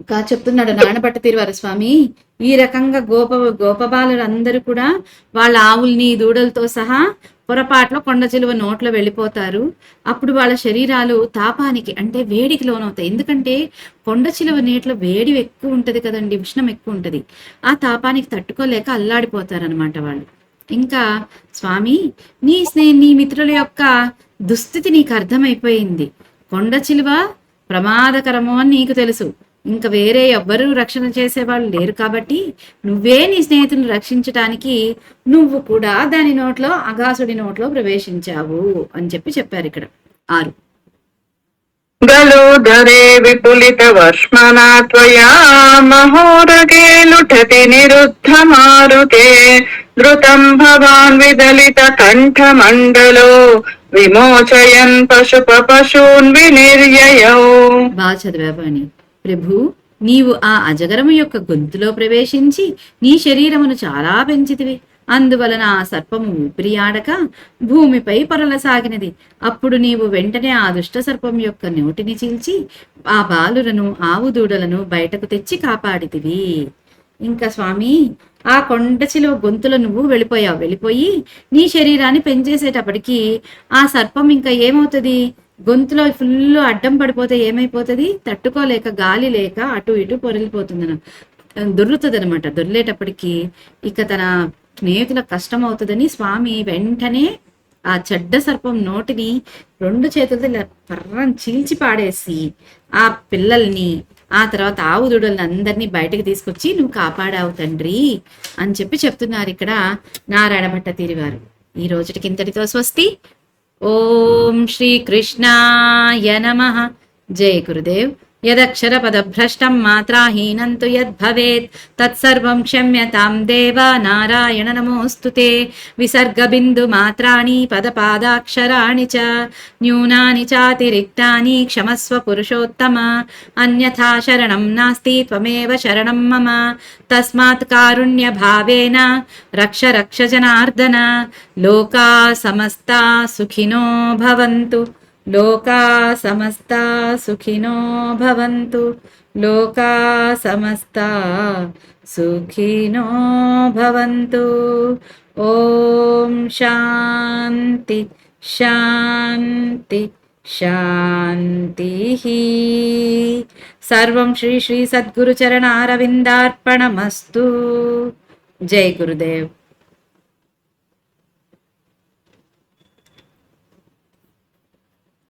ఇంకా చెప్తున్నాడు నానబట్ట తిరువారు స్వామి. ఈ రకంగా గోపబాలురు అందరూ కూడా వాళ్ళ ఆవుల్ని దూడలతో సహా పొరపాట్లో కొండ చిలువ నోట్లో వెళ్ళిపోతారు. అప్పుడు వాళ్ళ శరీరాలు తాపానికి అంటే వేడికి లోనవుతాయి. ఎందుకంటే కొండ చిలువ నీటిలో వేడి ఎక్కువ ఉంటది కదండి, ఉష్ణం ఎక్కువ ఉంటది. ఆ తాపానికి తట్టుకోలేక అల్లాడిపోతారనమాట వాళ్ళు. ఇంకా స్వామి, నీ మిత్రుల యొక్క దుస్థితి నీకు అర్థమైపోయింది. కొండ చిలువ ప్రమాదకరము అని నీకు తెలుసు. ఇంకా వేరే ఎవ్వరూ రక్షణ చేసేవాళ్ళు లేరు కాబట్టి నువ్వే నీ స్నేహితులను రక్షించటానికి నువ్వు కూడా దాని నోట్లో అగాసుడి నోట్లో ప్రవేశించావు అని చెప్పారు ఇక్కడ. 6 గలోదరే విపులిత వర్ష్మనా త్వయా మహోరగే లుఠతి నిరుద్ధ మారుతే ధృతం భవాన్ విదలిత కంఠ మండలో విమోచయన్ పశూన్ వినిర్యయౌ. బాగా చదివాని. ప్రభు, నీవు ఆ అజగరము యొక్క గొంతులో ప్రవేశించి నీ శరీరమును చాలా పెంచితివి. అందువలన ఆ సర్పము ఊపిరి ఆడక భూమిపై పొరలసాగినది. అప్పుడు నీవు వెంటనే ఆ దుష్ట సర్పం యొక్క నోటిని చీల్చి ఆ బాలులను ఆవు దూడలను బయటకు తెచ్చి కాపాడితివి. ఇంకా స్వామి, ఆ కొండ చిలువ గొంతులో నువ్వు వెళ్ళిపోయి నీ శరీరాన్ని పెంచేసేటప్పటికి ఆ సర్పం ఇంకా ఏమవుతుంది, గొంతులో ఫుల్ అడ్డం పడిపోతే ఏమైపోతుంది, తట్టుకోలేక గాలి లేక అటు ఇటు పొరలిపోతుంది, దొర్లుతుంది అనమాట. దొర్లేటప్పటికి ఇక తన స్నేహితులకు కష్టం అవుతుందని స్వామి వెంటనే ఆ చెడ్డ సర్పం నోటిని 2 చేతులతో ఇలా పర్రం చీల్చి పాడేసి ఆ పిల్లల్ని ఆ తర్వాత ఆవు దూడల్ని అందరినీ బయటకు తీసుకొచ్చి నువ్వు కాపాడావు తండ్రి అని చెప్పి చెప్తున్నారు ఇక్కడ నారాయణ భట్టతిరి వారు. ఈ రోజుటికి ఇంతటితో స్వస్తి. ఓం శ్రీ కృష్ణాయ నమః. జయ గురుదేవ్. యదక్షరపదభ్రష్టం మాత్రాహీనం తు యద్భవేత్ తత్సర్వం క్షమ్యతాం దేవ నారాయణ నమోస్తుతే. విసర్గబిందు మాత్రాణి పదపాదాక్షరాణి చ న్యూనాని చాతిరిక్తాని క్షమస్వ పురుషోత్తమ. అన్యథా శరణం నాస్తి త్వమేవ శరణం మమ. తస్మాత్ కారుణ్య భావేన రక్ష రక్ష జనార్దన. లోకా సమస్తా సుఖినో భవంతు. లోకా సమస్తా సుఖినో భవంతు. లోకా సమస్తా సుఖినో భవంతు. ఓం శాంతి శాంతి శాంతి. సర్వం శ్రీ శ్రీ సద్గురు చరణారవిందార్పణమస్తు. జై గురుదేవ్.